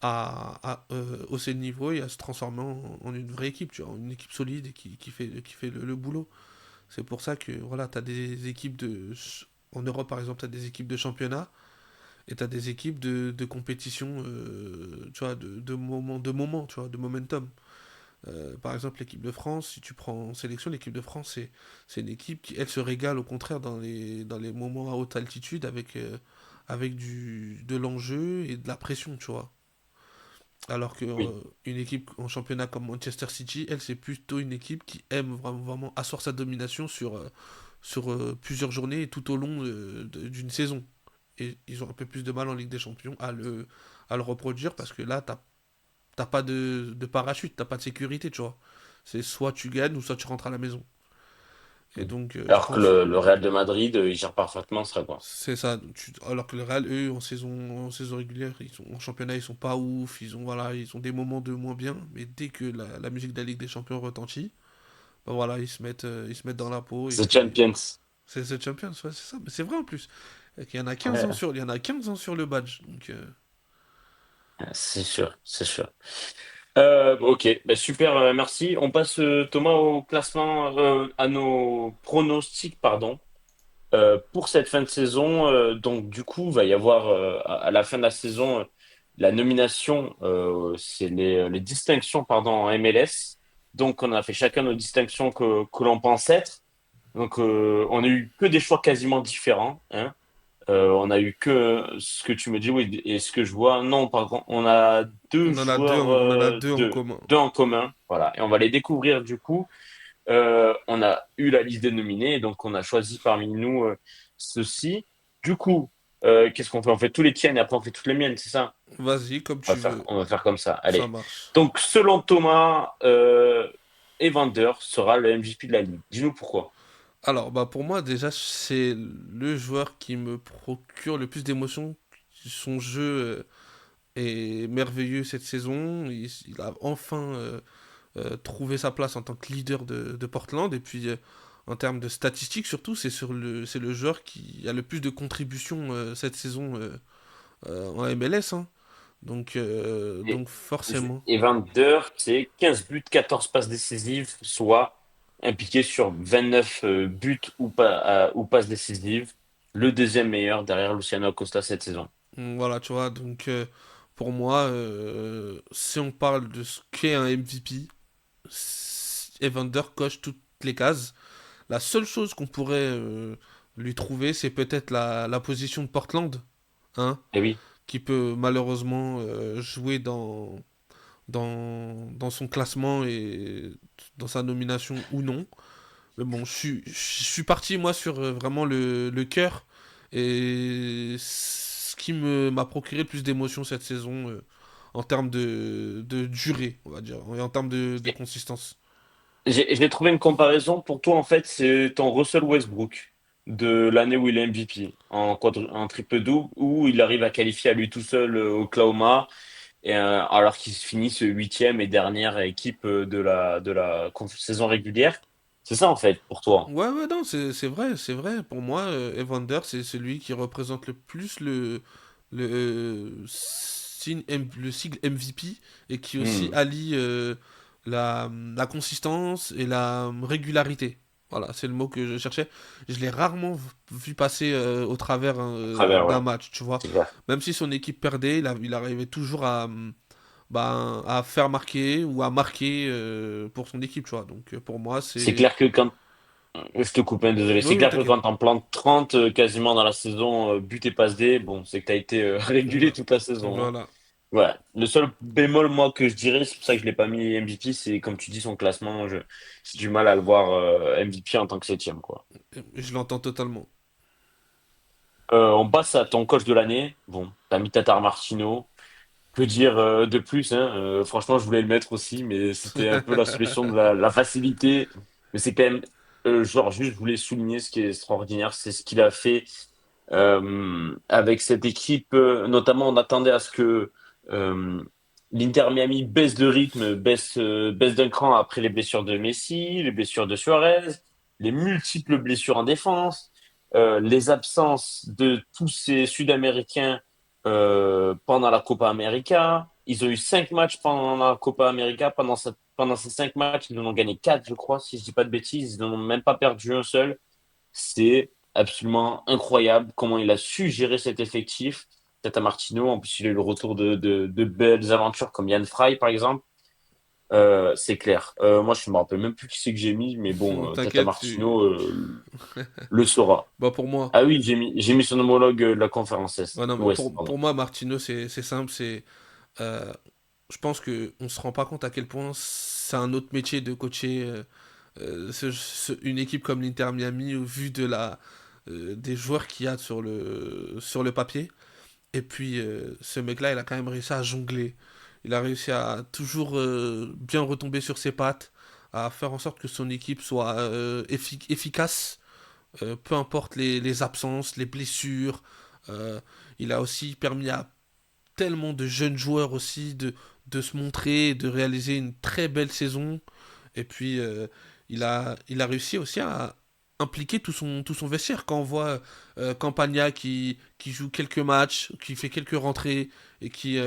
à hausser le niveau et à se transformer en une vraie équipe, tu vois, une équipe solide et qui fait le boulot. C'est pour ça que voilà, tu as des équipes en Europe par exemple, tu as des équipes de championnat et tu as des équipes de compétition, tu vois, de moment, tu vois, de momentum. Par exemple, l'équipe de France, si tu prends en sélection, l'équipe de France, c'est une équipe qui, elle, se régale au contraire dans les moments à haute altitude avec de l'enjeu et de la pression, tu vois. Alors que Oui. une équipe en championnat comme Manchester City, elle, c'est plutôt une équipe qui aime vraiment, vraiment asseoir sa domination sur plusieurs journées et tout au long d'une saison. Et ils ont un peu plus de mal en Ligue des Champions à le reproduire parce que là, t'as pas de parachute, t'as pas de sécurité, tu vois. C'est soit tu gagnes ou soit tu rentres à la maison. Et donc, je Alors que pense, le Real de Madrid, il gère parfaitement ce quoi. c'est ça. Alors que le Real, eux, en saison régulière, en championnat, ils sont pas ouf. Voilà, ils ont des moments de moins bien. Mais dès que la musique de la Ligue des Champions retentit, bah voilà, ils se mettent dans la peau. Et The puis, Champions. c'est Champions, ouais, c'est ça. Mais c'est vrai en plus. Ouais, Il y en a 15 ans sur le badge. Donc, c'est sûr, c'est sûr. Ok, super, merci. On passe, Thomas, au classement, à nos pronostics, pardon. Pour cette fin de saison, donc du coup, va y avoir à la fin de la saison la nomination, c'est les distinctions pardon en MLS. Donc on a fait chacun nos distinctions que l'on pense être. Donc on a eu que des choix quasiment différents. Hein. On a eu que ce que tu me dis, oui, et ce que je vois. Non, par contre, on a deux joueurs, on en a deux en commun. deux en commun. Voilà, et on va les découvrir du coup. On a eu la liste des nominés, et donc on a choisi parmi nous ceux-ci. Du coup, qu'est-ce qu'on fait? On fait tous les tiennes et après on fait toutes les miennes, c'est ça? Vas-y, comme tu veux. On va faire comme ça. Ça Allez. marche. Donc, selon Thomas, Evander sera le MVP de la ligue. Dis-nous pourquoi. Alors, bah pour moi, déjà, c'est le joueur qui me procure le plus d'émotions. Son jeu est merveilleux cette saison. Il a enfin trouvé sa place en tant que leader de Portland. Et puis, en termes de statistiques, surtout, c'est le joueur qui a le plus de contributions cette saison en MLS. Hein. Et, Donc forcément. Evander, c'est 15 buts, 14 passes décisives, soit impliqué sur 29 buts ou passes décisives. Le deuxième meilleur derrière Luciano Acosta cette saison. Voilà, tu vois. Donc, pour moi, si on parle de ce qu'est un MVP, Evander coche toutes les cases. La seule chose qu'on pourrait lui trouver, c'est peut-être la position de Portland, hein, Et oui. qui peut malheureusement jouer dans son classement et dans sa nomination ou non. Mais bon, je suis parti, moi, sur vraiment le cœur. Et ce qui m'a procuré le plus d'émotions cette saison, en termes de durée, on va dire, et en termes de consistance. J'ai trouvé une comparaison pour toi, en fait, c'est ton Russell Westbrook de l'année où il est MVP en triple-double, où il arrive à qualifier à lui tout seul Oklahoma, alors qu'il finit ce huitième et dernière équipe de la saison régulière. C'est ça, en fait, pour toi. Ouais, ouais, non, c'est vrai, c'est vrai. Pour moi, Evander, c'est celui qui représente le plus le sigle MVP et qui aussi Hmm. allie la consistance et la régularité. Voilà, c'est le mot que je cherchais. Je l'ai rarement vu passer au travers À travers, d'un ouais. match, tu vois. C'est clair. Même si son équipe perdait, il arrivait toujours à faire marquer ou à marquer pour son équipe, tu vois. Donc pour moi, C'est c'est... clair que quand je te coupe, hein, désolé. Oui, C'est oui, clair que t'inquiète. quand t'en plantes 30 quasiment dans la saison, but et passe D, bon, c'est que t'as été régulé toute la saison, hein. Voilà. Ouais. Le seul bémol, moi, que je dirais, c'est pour ça que je l'ai pas mis MVP, c'est comme tu dis, son classement, j'ai du mal à le voir MVP en tant que septième, quoi. Je l'entends totalement. On passe à ton coach de l'année. Bon, t'as mis Tatar Martino. Que dire de plus, hein? Franchement, je voulais le mettre aussi, mais c'était un peu la solution de la facilité. Mais c'est quand même, genre, juste, je voulais souligner ce qui est extraordinaire, c'est ce qu'il a fait avec cette équipe. Notamment, on attendait à ce que euh, l'Inter Miami baisse de rythme, baisse d'un cran après les blessures de Messi, les blessures de Suarez, les multiples blessures en défense, les absences de tous ces Sud-Américains pendant la Copa América. Ils ont eu 5 matchs pendant la Copa América. Pendant ces 5 matchs, ils en ont gagné 4, je crois, si je dis pas de bêtises. Ils n'en ont même pas perdu un seul. C'est absolument incroyable comment il a su gérer cet effectif. Tata Martino, en plus, il a eu le retour de belles aventures comme Yann Fry, par exemple. C'est clair. Moi, je me rappelle même plus qui c'est que j'ai mis, mais bon, Tata T'inquiète, Martino le saura. Bah pour moi. Ah oui, j'ai mis son homologue de la conférence Ouais, non, mais Ouest, pardon. pour moi, Martino, c'est simple. Euh, je pense que on se rend pas compte à quel point c'est un autre métier de coacher une équipe comme l'Inter Miami au vu des joueurs qu'il y a sur le papier. Et puis, ce mec-là, il a quand même réussi à jongler. Il a réussi à toujours bien retomber sur ses pattes, à faire en sorte que son équipe soit efficace, peu importe les absences, les blessures. Euh, il a aussi permis à tellement de jeunes joueurs aussi de se montrer, de réaliser une très belle saison. Et puis, il a réussi aussi à impliquer tout son vestiaire. Quand on voit Campagna qui joue quelques matchs, qui fait quelques rentrées et qui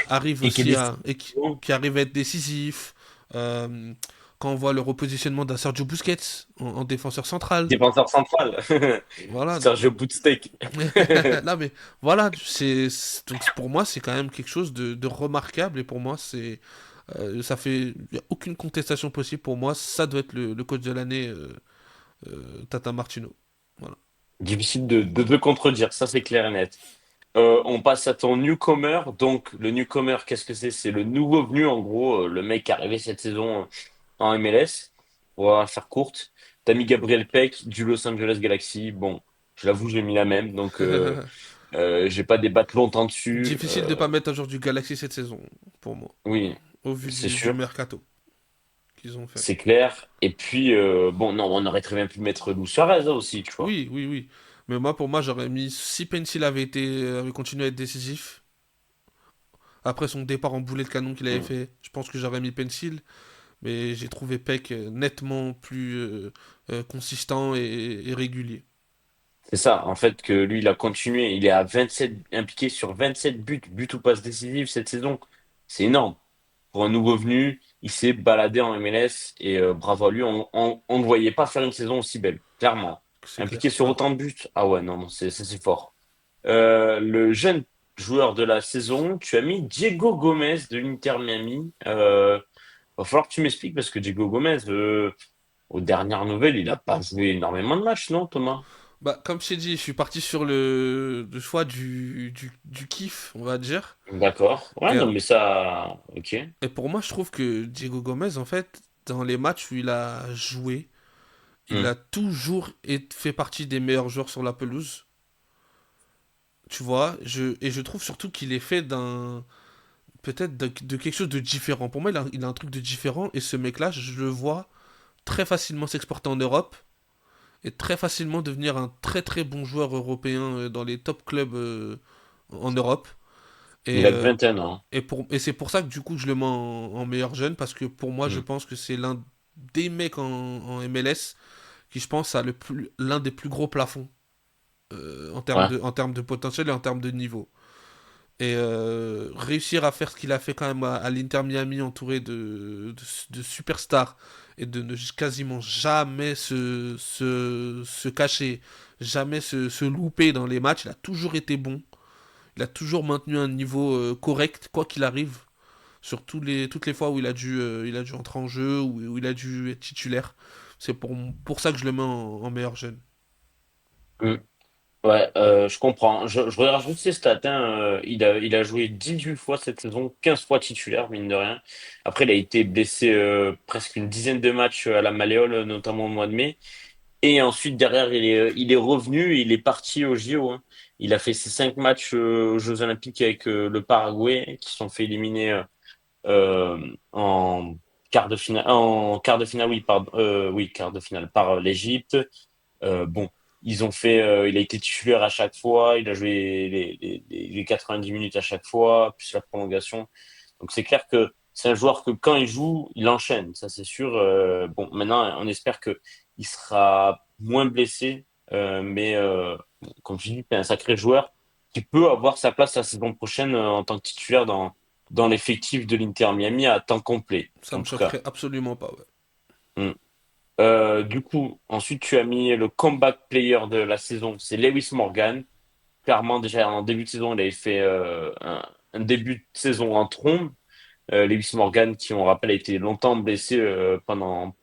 arrive Et qui est aussi décisif. qui arrive à être décisif. Euh, Quand on voit le repositionnement d'un Sergio Busquets en défenseur central. Défenseur central. Voilà. Sergio Bootsteak. Là, mais voilà, donc pour moi, c'est quand même quelque chose de remarquable. Et pour moi, ça fait, y a aucune contestation possible. Pour moi, ça doit être le coach de l'année, Tata Martino. Voilà. Difficile de te contredire, ça c'est clair et net. On passe à ton newcomer. Donc, le newcomer, qu'est-ce que c'est? C'est le nouveau venu, en gros, le mec qui est arrivé cette saison en MLS. On va faire courte. T'as mis Gabriel Peck du Los Angeles Galaxy. Bon, je l'avoue, j'ai mis la même, donc j'ai pas débattre longtemps dessus. Difficile de pas mettre un joueur du Galaxy cette saison, pour moi, Oui, au vu c'est du sûr. mercato qu'ils ont fait. C'est clair. Et puis, bon, non, on aurait très bien pu mettre Luis Suarez hein, aussi, tu vois. Oui, oui, oui. Mais moi, pour moi, j'aurais mis si Pencil avait continué à être décisif. Après son départ en boulet de canon qu'il avait Mm. fait, je pense que j'aurais mis Pencil. Mais j'ai trouvé Peck nettement plus consistant et régulier. C'est ça, en fait, que lui, il a continué. Il est à 27, impliqué sur 27 buts ou passes décisives cette saison. C'est énorme. Pour un nouveau venu, il s'est baladé en MLS et bravo à lui. On ne voyait pas faire une saison aussi belle, clairement. C'est clair. Impliqué sur Voilà. autant de buts. Ah ouais, non, non, c'est fort. Le jeune joueur de la saison, tu as mis Diego Gomez de l'Inter Miami. Va falloir que tu m'expliques parce que Diego Gomez, aux dernières nouvelles, il n'a pas joué énormément de matchs, non, Thomas? Bah, comme je t'ai dit, je suis parti sur le choix du kiff, on va dire. D'accord. Ouais, Et, non, mais ça, ok. et pour moi, je trouve que Diego Gomez, en fait, dans les matchs où il a joué, il Mm. a toujours fait partie des meilleurs joueurs sur la pelouse. Tu vois, et je trouve surtout qu'il est fait peut-être de quelque chose de différent. Pour moi, il a un truc de différent, et ce mec-là, je le vois très facilement s'exporter en Europe, et très facilement devenir un très très bon joueur européen dans les top clubs en Europe. Il Et, a que 21 ans, hein. et c'est pour ça que du coup je le mets en meilleur jeune, parce que pour moi je Mm. pense que c'est l'un des mecs en MLS qui je pense a l'un des plus gros plafonds Ouais. en termes de potentiel et en termes de niveau. Et réussir à faire ce qu'il a fait quand même à l'Inter Miami entouré de superstars, et de ne quasiment jamais se cacher, jamais se louper dans les matchs. Il a toujours été bon. Il a toujours maintenu un niveau correct, quoi qu'il arrive, sur toutes les fois où il a dû entrer en jeu, où il a dû être titulaire. C'est pour ça que je le mets en meilleur jeune. Mm. Ouais, je comprends. Je regarde juste ses stats, hein. Il a joué 18 fois cette saison, 15 fois titulaire, mine de rien. Après, il a été blessé presque une dizaine de matchs à la malléole, notamment au mois de mai. Et ensuite, derrière, il est revenu, il est parti au JO, hein. Il a fait ses 5 matchs aux Jeux Olympiques avec le Paraguay, qui se sont fait éliminer en quart de finale, oui, oui, quart de finale par l'Égypte. Bon, il a été titulaire à chaque fois, il a joué les 90 minutes à chaque fois, plus la prolongation. Donc c'est clair que c'est un joueur que quand il joue, il enchaîne, ça c'est sûr. Bon, maintenant, on espère que il sera moins blessé, mais comme je dis, c'est un sacré joueur qui peut avoir sa place la saison prochaine en tant que titulaire dans l'effectif de l'Inter Miami à temps complet, Ça en me tout cas. choquerait absolument pas, ouais. Mm. Du coup, ensuite, tu as mis le comeback player de la saison, c'est Lewis Morgan. Clairement, déjà en début de saison, il avait fait un début de saison en trombe. Lewis Morgan, qui, on rappelle, a été longtemps blessé pendant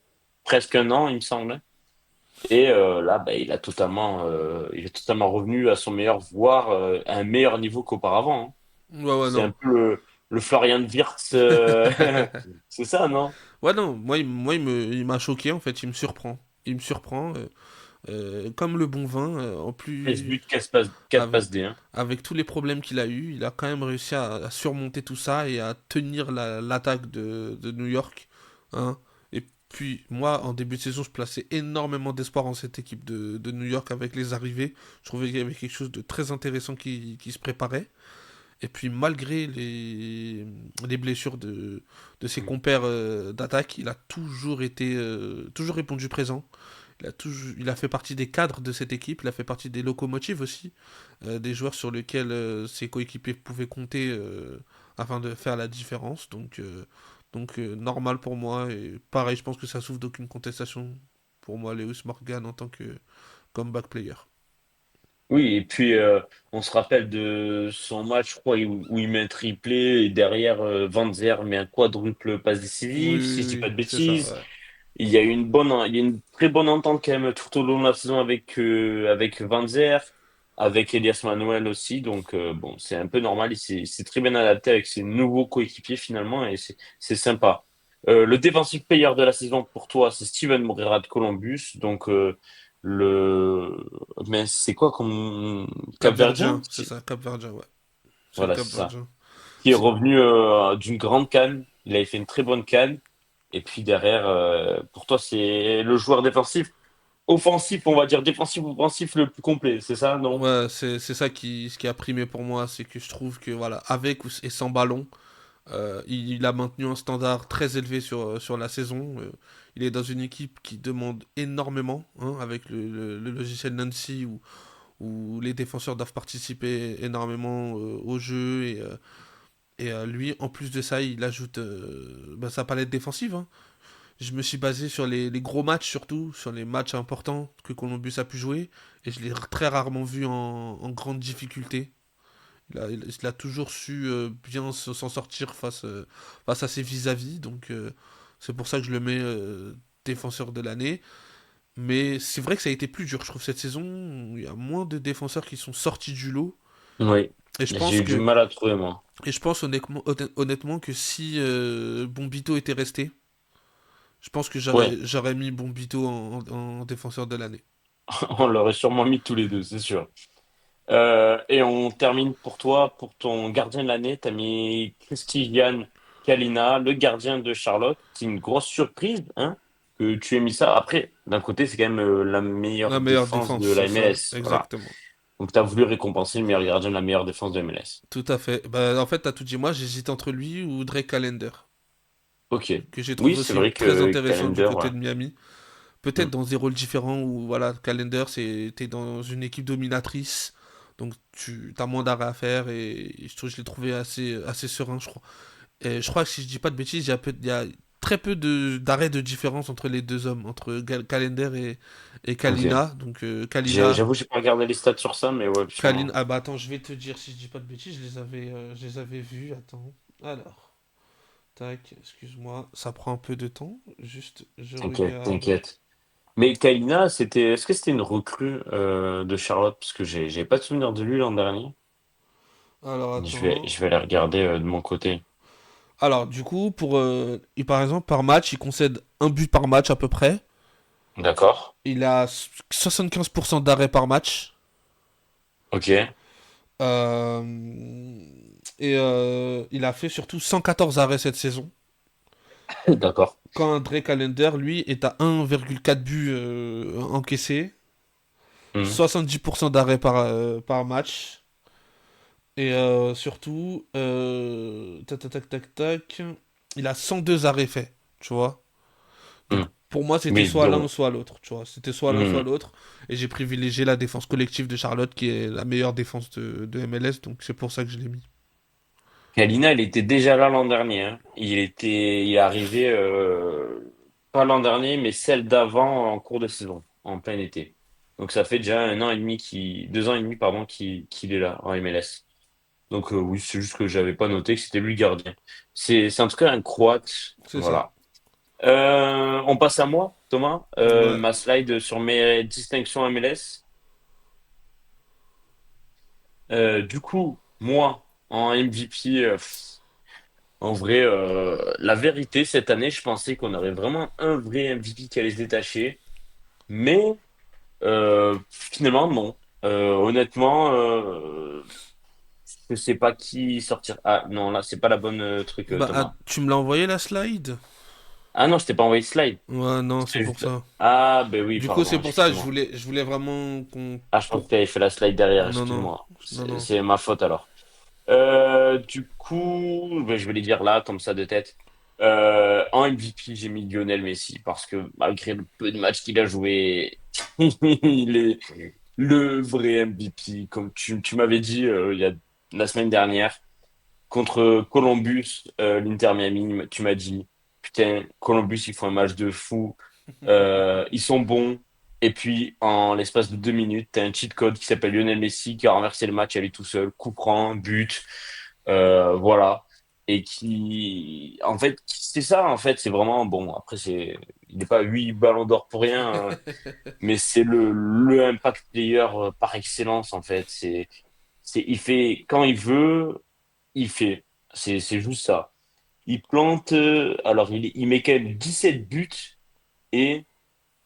presque un an, il me semble. Et là, bah, il est totalement revenu à son meilleur, voire à un meilleur niveau qu'auparavant, hein. Ouais, ouais, C'est un non. peu le Florian Wirtz, c'est ça, non? Ouais, non, il m'a choqué en fait, il me surprend. Il me surprend, comme le bon vin, en 13 plus, buts, 4 avec, passes D, hein. avec tous les problèmes qu'il a eu, il a quand même réussi à surmonter tout ça et à tenir l'attaque de New York, hein. Et puis, moi, en début de saison, je plaçais énormément d'espoir en cette équipe de New York avec les arrivées. Je trouvais qu'il y avait quelque chose de très intéressant qui se préparait. Et puis malgré les blessures de ses compères d'attaque, il a toujours toujours répondu présent. Il a fait partie des cadres de cette équipe, il a fait partie des locomotives aussi, des joueurs sur lesquels ses coéquipiers pouvaient compter afin de faire la différence. Normal pour moi, et pareil, je pense que ça souffre d'aucune contestation pour moi, Lewis Morgan en tant que comeback player. Oui, et puis on se rappelle de son match, je crois, où il met un triplé et derrière Van Zer met un quadruple passe Oui, décisive, si oui, je dis pas oui, de c'est ça, bêtises. ouais. Il y a une très bonne entente quand même tout au long de la saison avec Van Zer, avec Elias Manuel aussi. Donc bon, c'est un peu normal. Il s'est très bien adapté avec ses nouveaux coéquipiers finalement et c'est sympa. Le defensive player de la saison pour toi, c'est Steven Moreira de Columbus. Donc le mais c'est quoi comme Cap-Verdien? Cap-Verdien, c'est ça, Cap-Verdien, ouais. C'est le Voilà, c'est ça. Cap-Verdien. Qui est C'est- revenu d'une grande CAN. Il avait fait une très bonne CAN. Et puis derrière, pour toi, c'est le joueur défensif, offensif, on va dire défensif, offensif le plus complet, c'est ça, non? Ouais, c'est ça ce qui a primé pour moi, c'est que je trouve que, voilà, avec et sans ballon, il a maintenu un standard très élevé sur la saison. Il est dans une équipe qui demande énormément, hein, avec le logiciel Nancy, où les défenseurs doivent participer énormément au jeu, lui, en plus de ça, il ajoute sa palette défensive, hein. Je me suis basé sur les gros matchs, surtout, sur les matchs importants que Columbus a pu jouer, et je l'ai très rarement vu en grande difficulté. Il a toujours su bien s'en sortir face à ses vis-à-vis, donc c'est pour ça que je le mets défenseur de l'année. Mais c'est vrai que ça a été plus dur, je trouve, cette saison. Il y a moins de défenseurs qui sont sortis du lot. Oui, Et je j'ai pense eu du que, mal à trouver, moi. honnêtement que si Bombito était resté, Je pense que Ouais, j'aurais mis Bombito en défenseur de l'année. on l'aurait sûrement mis tous les deux, c'est sûr. Et on termine pour toi, pour ton gardien de l'année, t'as mis Christian Kalina, le gardien de Charlotte. C'est une grosse surprise, hein, que tu aies mis ça. Après, d'un côté, c'est quand même la meilleure La meilleure défense défense, de la c'est ça, MLS. Voilà. exactement. Donc, tu as voulu récompenser le meilleur gardien de la meilleure défense de MLS. Tout à fait. Bah, en fait, t'as tout dit. Moi, j'hésite entre lui ou Drake Callender, Ok. que j'ai Oui, trouvé c'est aussi vrai très que intéressant du Calendar, côté ouais. de Miami. Peut-être Hmm. dans des rôles différents où, voilà, Callender, t'es dans une équipe dominatrice. Donc, tu as moins d'arrêts à faire et je l'ai trouvé assez serein, je crois. Et je crois que si je dis pas de bêtises, il y a très peu d'arrêts de différence entre les deux hommes, entre Callender et Ok. Kalina. Donc, Kalina. J'avoue, j'ai pas regardé les stats sur ça, mais ouais, Kalin, sûrement. ah bah attends, je vais te dire si je dis pas de bêtises, je les avais vus, attends. Alors, tac, excuse-moi, ça prend un peu de temps, juste je T'inquiète, regarde. t'inquiète. Mais Kaina, est-ce que c'était une recrue de Charlotte? Parce que j'ai pas de souvenir de lui l'an dernier. Alors attends. Je vais aller regarder de mon côté. Alors du coup, par exemple, par match, il concède un but par match à peu près. D'accord. Il a 75% d'arrêts par match. Ok. Euh, il a fait surtout 114 arrêts cette saison. D'accord. Quand André Calender, lui, est à 1,4 buts encaissés. Hmm. 70% d'arrêts par match. Et surtout, tac, tac, tac, tac, tac, il a 102 arrêts faits, tu vois. Donc Hmm. pour moi, c'était Oui, soit l'un ou donc. soit l'autre, tu vois. C'était soit l'un, soit Hmm. l'autre. Et j'ai privilégié la défense collective de Charlotte, qui est la meilleure défense de MLS, donc c'est pour ça que je l'ai mis. Kalina, il était déjà là l'an dernier, hein. Il est arrivé pas l'an dernier, mais celle d'avant en cours de saison, en plein été. Donc ça fait déjà un an et demi 2 ans et demi, pardon, qu'il est là en MLS. Donc oui, c'est juste que j'avais pas noté que c'était lui le gardien. C'est en tout cas un Croate, C'est ça. voilà. On passe à moi, Thomas. Ouais. Ma slide sur mes distinctions MLS. Du coup, moi, en MVP, en vrai, la vérité, cette année, je pensais qu'on aurait vraiment un vrai MVP qui allait se détacher. Mais finalement, non. Honnêtement, je sais pas qui sortir. Ah non, là, c'est pas la bonne truc, Bah, Thomas. tu me l'as envoyé la slide? Ah non, je t'ai pas envoyé de slide. Ouais, non, c'est C'était pour juste... ça. Ah, ben oui, Du coup, c'est pardon, pour ça, excuse-moi. je voulais vraiment qu'on. Ah, je pense que Pour... tu avais fait la slide derrière, Non, non, excuse-moi. non, non. C'est ma faute alors. Du coup, ben, je vais les dire là, comme ça de tête. En MVP, j'ai mis Lionel Messi parce que malgré le peu de matchs qu'il a joué, il est le vrai MVP. Comme tu m'avais dit il y a la semaine dernière contre Columbus, l'Inter Miami, tu m'as dit, putain, Columbus, ils font un match de fou. Ils sont bons. Et puis, en l'espace de 2 minutes, t'as un cheat code qui s'appelle Lionel Messi qui a renversé le match à lui tout seul. Coup franc, but, voilà. Et qui, en fait, c'est ça, en fait, c'est vraiment bon. Après, il n'est pas 8 ballons d'or pour rien, mais c'est le impact player par excellence, en fait. Il fait, quand il veut, il fait. C'est juste ça. Il plante, alors il met quand même 17 buts et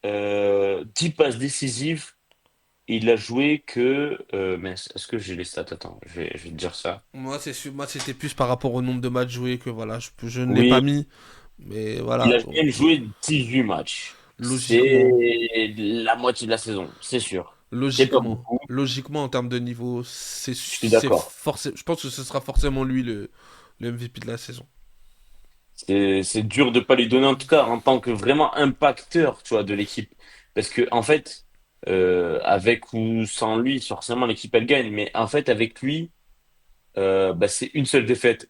10 passes décisives. Et il a joué que. Mince, est-ce que j'ai les stats? Attends, je vais te dire ça. Moi, c'était plus par rapport au nombre de matchs joués que voilà, je ne l'ai pas Oui, mis. Mais il voilà, a quand donc même joué 18 matchs. logiquement, C'est la moitié de la saison, c'est sûr. C'est pas beaucoup, logiquement en termes de niveau, je suis d'accord. je pense que ce sera forcément lui le MVP de la saison. C'est dur de pas lui donner, en tout cas, en tant que vraiment impacteur, tu vois, de l'équipe. Parce que, en fait, avec ou sans lui, forcément, l'équipe, elle gagne. Mais en fait, avec lui, bah, c'est une seule défaite.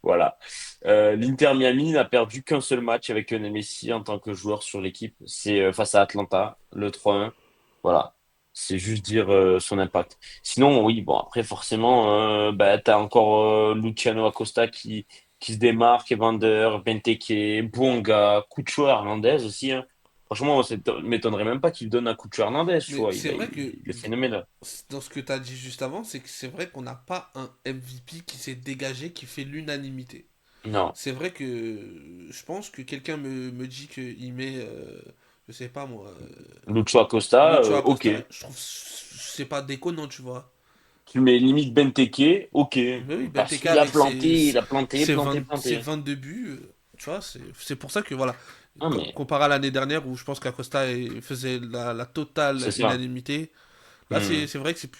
Voilà. L'Inter Miami n'a perdu qu'un seul match avec Lionel Messi en tant que joueur sur l'équipe. C'est face à Atlanta, le 3-1. Voilà. C'est juste dire son impact. Sinon, oui, bon, après, forcément, bah, t'as encore Luciano Acosta qui se démarque, Evander, Benteke, Bouanga, Cucho Hernandez aussi, hein. Franchement, ça m'étonnerait même pas qu'il donne un Cucho Hernandez, tu Mais vois. c'est vrai que Il est phénoménal. dans ce que tu as dit juste avant, c'est que c'est vrai qu'on n'a pas un MVP qui s'est dégagé, qui fait l'unanimité. Non. C'est vrai que je pense que quelqu'un me dit qu'il met, je sais pas moi, Lucho Acosta, Lucho ok. Acosta. Je trouve c'est pas déconnant, tu vois. Tu mets limite Benteke, ok. Mais oui, Parce Benteke qu'il a avec planté, il a planté, planté, ses planté. 22 buts, tu vois, c'est pour ça que voilà, Non, mais comparé à l'année dernière où je pense qu'Acosta faisait la c'est totale ça. unanimité, là Hmm. c'est vrai que c'est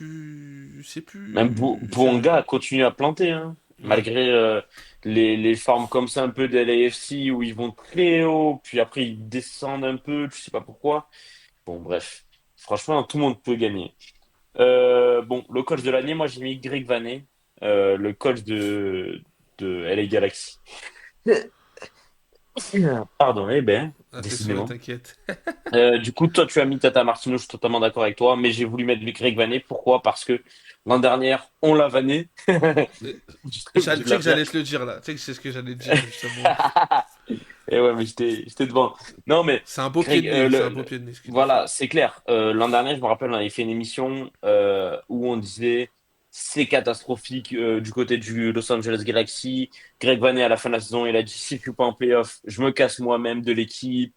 Même plus sérieux. Bouanga continue à planter, hein. Ouais. Malgré les formes comme ça un peu de LAFC où ils vont très haut, puis après ils descendent un peu, je sais pas pourquoi. Bon, bref. Franchement, tout le monde peut gagner. Bon, le coach de l'année, moi j'ai mis Greg Vanney, le coach de LA Galaxy. Pardon, eh ben, Attention, décidément. t'inquiète. Du coup, toi, tu as mis Tata Martino, je suis totalement d'accord avec toi, mais j'ai voulu mettre Greg Vanney. Pourquoi? Parce que l'an dernier, on l'a vanné. Je suis Tu obligé de sais la que faire. j'allais te le dire là, tu sais que c'est ce que j'allais te dire justement. Et ouais, mais j'étais devant. Non, mais C'est un beau pied Greg, de nez, c'est un beau pied de nez ce qu'il a fait. voilà, c'est clair. L'an dernier, je me rappelle, on avait fait une émission où on disait c'est catastrophique du côté du Los Angeles Galaxy. Greg Vanney, à la fin de la saison, il a dit si je suis pas en playoff, je me casse moi-même de l'équipe.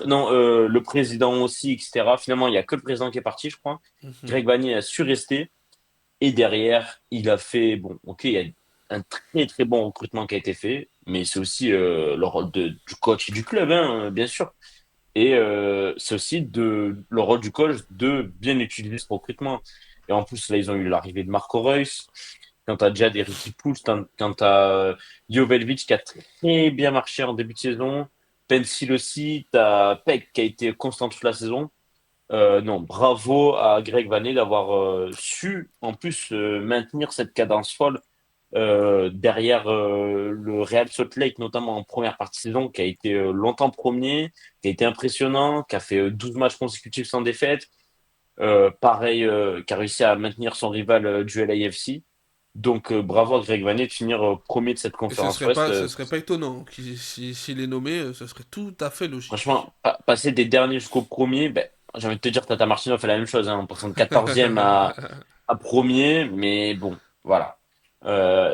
Non, le président aussi, etc. Finalement, il y a que le président qui est parti, je crois. Mhm. Greg Vanney a su rester. Et derrière, il a fait, bon, ok, il y a un très très bon recrutement qui a été fait, mais c'est aussi le rôle du coach et du club, hein, bien sûr. Et c'est aussi le rôle du coach de bien utiliser ce recrutement. Et en plus, là, ils ont eu l'arrivée de Marco Reus. Quand tu as déjà des Ricky Pouls, quand tu as Joveljic qui a très bien marché en début de saison, Pencil aussi, tu as Peck qui a été constant toute la saison. Non, bravo à Greg Vanney d'avoir su en plus maintenir cette cadence folle derrière le Real Salt Lake, notamment en première partie de saison, qui a été longtemps premier, qui a été impressionnant, qui a fait 12 matchs consécutifs sans défaite, pareil, qui a réussi à maintenir son rival du LAFC. Donc bravo à Greg Vanney de finir premier de cette Et conférence Ouest. ce serait pas étonnant s'il est nommé, ce serait tout à fait logique. Franchement, passer des derniers jusqu'au premier, ben, j'ai envie de te dire, Tata Martino fait la même chose, hein, en passant de 14e à premier, mais bon, voilà.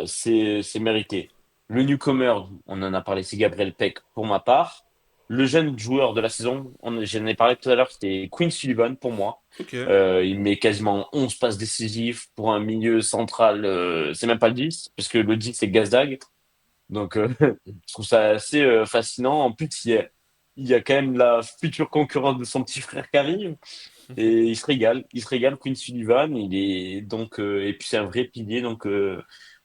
C'est mérité. Le newcomer, on en a parlé, c'est Gabriel Peck pour ma part. Le jeune joueur de la saison, j'en ai parlé tout à l'heure, c'était Quinn Sullivan pour moi. Ok. Il met quasiment 11 passes décisives pour un milieu central. C'est même pas le 10, parce que le 10, c'est Gazdag. Donc, je trouve ça assez fascinant. En plus, il y a quand même la future concurrence de son petit frère qui arrive. Et il se régale, Quinn Sullivan. Il est donc, et puis c'est un vrai pilier. Donc,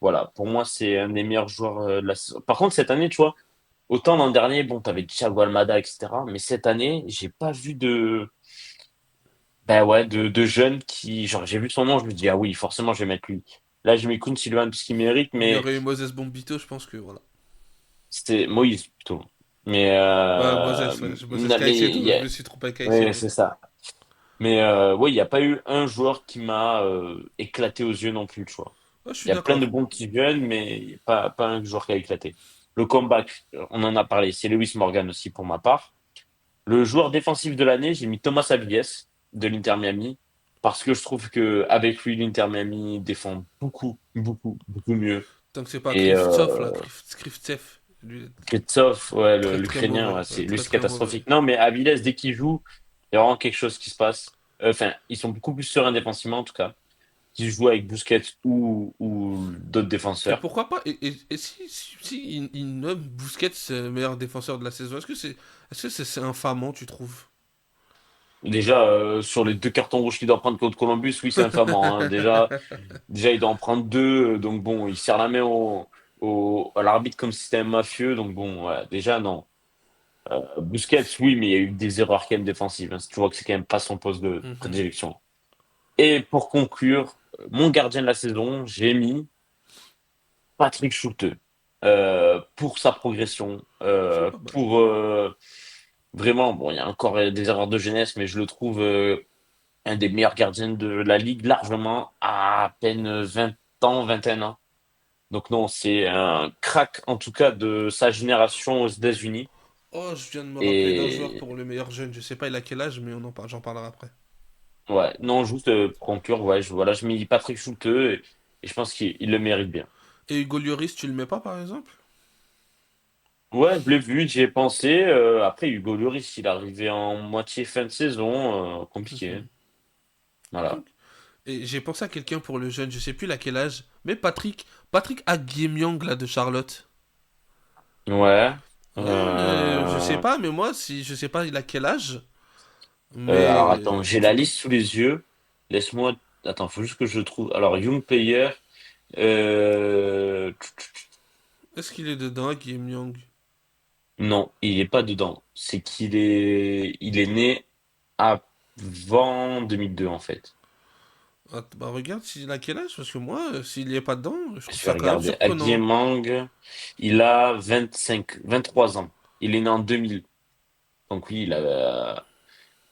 voilà, pour moi, c'est un des meilleurs joueurs de la saison. Par contre, cette année, tu vois, autant l'an dernier, bon, t'avais Thiago Almada, etc. Mais cette année, j'ai pas vu ben ouais, de jeunes qui, genre, j'ai vu son nom, je me dis, ah oui, forcément, je vais mettre lui. Là, j'ai mis Quinn Sullivan parce qu'il mérite, Il y mais aurait eu Moses Bombito, je pense que voilà. c'était Moïse plutôt. Mais, Ouais, Moses, ouais. Moses mais Caicedo, je me suis trompé avec ouais, Caicedo. c'est ça. Mais oui, il n'y a pas eu un joueur qui m'a éclaté aux yeux non plus, tu vois. Ouais, je Il suis y a plein de d'accord. bons petits jeunes, mais pas un joueur qui a éclaté. Le comeback, on en a parlé, c'est Lewis Morgan aussi pour ma part. Le joueur défensif de l'année, j'ai mis Thomas Avies de l'Inter Miami, parce que je trouve que avec lui, l'Inter Miami défend beaucoup, beaucoup, beaucoup mieux. Tant que c'est pas Et Krivtsov, là, Krivtsev. Lui, Kretsov, ouais, très très l'Ukrainien, mauvais. ouais, Ouais, lui, très c'est très mauvais. catastrophique. Non, mais Avilés, dès qu'il joue, il y a vraiment quelque chose qui se passe. Enfin, ils sont beaucoup plus sereins défensivement, en tout cas, qu'ils jouent avec Busquets ou d'autres Et défenseurs. pourquoi pas et si il nomme Busquets meilleur défenseur de la saison, est-ce que c'est infamant, tu trouves? Déjà, sur les deux cartons rouges qu'il doit prendre contre Columbus, oui, c'est infamant, hein. Déjà, il doit en prendre deux, donc bon, il serre la main à l'arbitre comme si c'était un mafieux, donc bon, ouais, déjà, non. Busquets, oui, mais il y a eu des erreurs quand même défensives, hein. Tu vois que c'est quand même pas son poste de Mhm. prédilection. Et pour conclure, mon gardien de la saison, j'ai mis Patrick Schulte pour sa progression, C'est pas mal. pour vraiment, bon, il y a encore des erreurs de jeunesse, mais je le trouve un des meilleurs gardiens de la ligue largement à peine 20 ans, 21 ans. Donc non, c'est un crack en tout cas de sa génération aux États-Unis. Oh, je viens de me rappeler d'un joueur Et pour le meilleur jeune. Je sais pas il a quel âge, mais j'en parlerai après. ouais, non, juste pour conclure, ouais, voilà, je mets Patrick Schulte et je pense qu'il le mérite bien. Et Hugo Lloris, tu le mets pas par exemple? Ouais, je l'ai vu, j'y ai pensé. Après, Hugo Lloris, il est arrivé en moitié fin de saison. Compliqué. Mhm. Voilà. Et j'ai pensé à quelqu'un pour le jeune, je sais plus à quel âge, mais Patrick Aguemyang là de Charlotte. Ouais. Ouais, je sais Euh, pas, mais moi, si je sais pas il a quel âge, alors mais attends, j'ai la tu peux. liste sous les yeux. Laisse-moi. Attends, faut juste que je trouve. Alors, Young Player. Euh... Est-ce qu'il est dedans, Aguemyang? Non, il est pas dedans. C'est il est né avant 2002 en fait. Ah, bah regarde s'il a quel âge, parce que moi, s'il y est pas dedans, je trouve Je vais ça quand même regarder. surprenant. Agyemang, il a 23 ans. Il est né en 2000. Donc oui,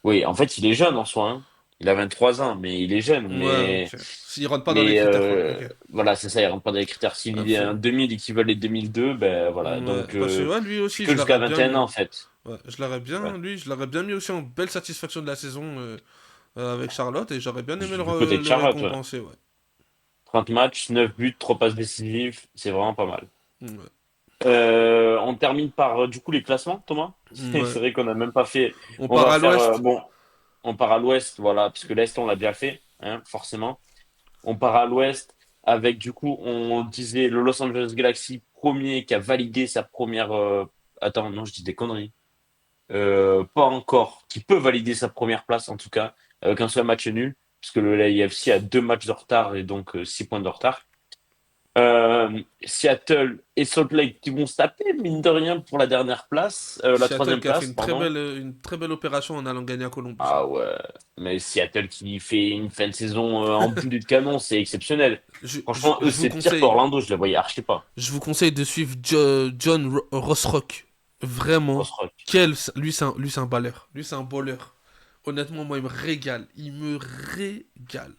oui, en fait, il est jeune en soi, hein. Il a 23 ans, mais il est jeune. Ouais, ok. S'il rentre pas dans les critères, quoi. Ok. Voilà, c'est ça, il rentre pas dans les critères. Ah, S'il est faut- en 2000 et qu'il veut les 2002, ben voilà. Ouais, Donc, parce que ouais, lui c'est aussi, que je jusqu'à l'aurais bien 21 ans mis. en fait. Ouais, je l'aurais Ouais. bien, lui, je l'aurais bien mis aussi en belle satisfaction de la saison avec Charlotte et j'aurais bien aimé Du côté de le Charlotte, ouais. récompenser, ouais. 30 matchs, 9 buts, 3 passes décisives, c'est vraiment pas mal. Ouais. On termine par du coup les classements, Thomas. C'est Ouais. vrai qu'on n'a même pas fait. On On part va à faire l'ouest. bon. On part à l'ouest, voilà, parce que l'est on l'a déjà fait, hein, forcément. On part à l'ouest avec du coup, on disait le Los Angeles Galaxy premier qui a validé sa première. Attends, non, je dis des conneries. Pas encore, qui peut valider sa première place en tout cas, avec un seul match nul, puisque le LAFC a 2 matchs de retard et donc 6 points de retard. Seattle et Salt Lake qui vont se taper, mine de rien, pour la dernière place, la Seattle troisième qui a fait place, pardon. une très belle opération en allant gagner à Columbus, hein. Ah ouais, mais Seattle qui fait une fin de saison en boulet de canon, c'est exceptionnel. Franchement, eux, Je vous c'est pire conseille, qu'Orlando, je les voyais archi pas. je vous conseille de suivre Rossrock. Vraiment, Rock. lui c'est un balleur. Lui c'est un bowler. Honnêtement, moi il me régale. Il me régale.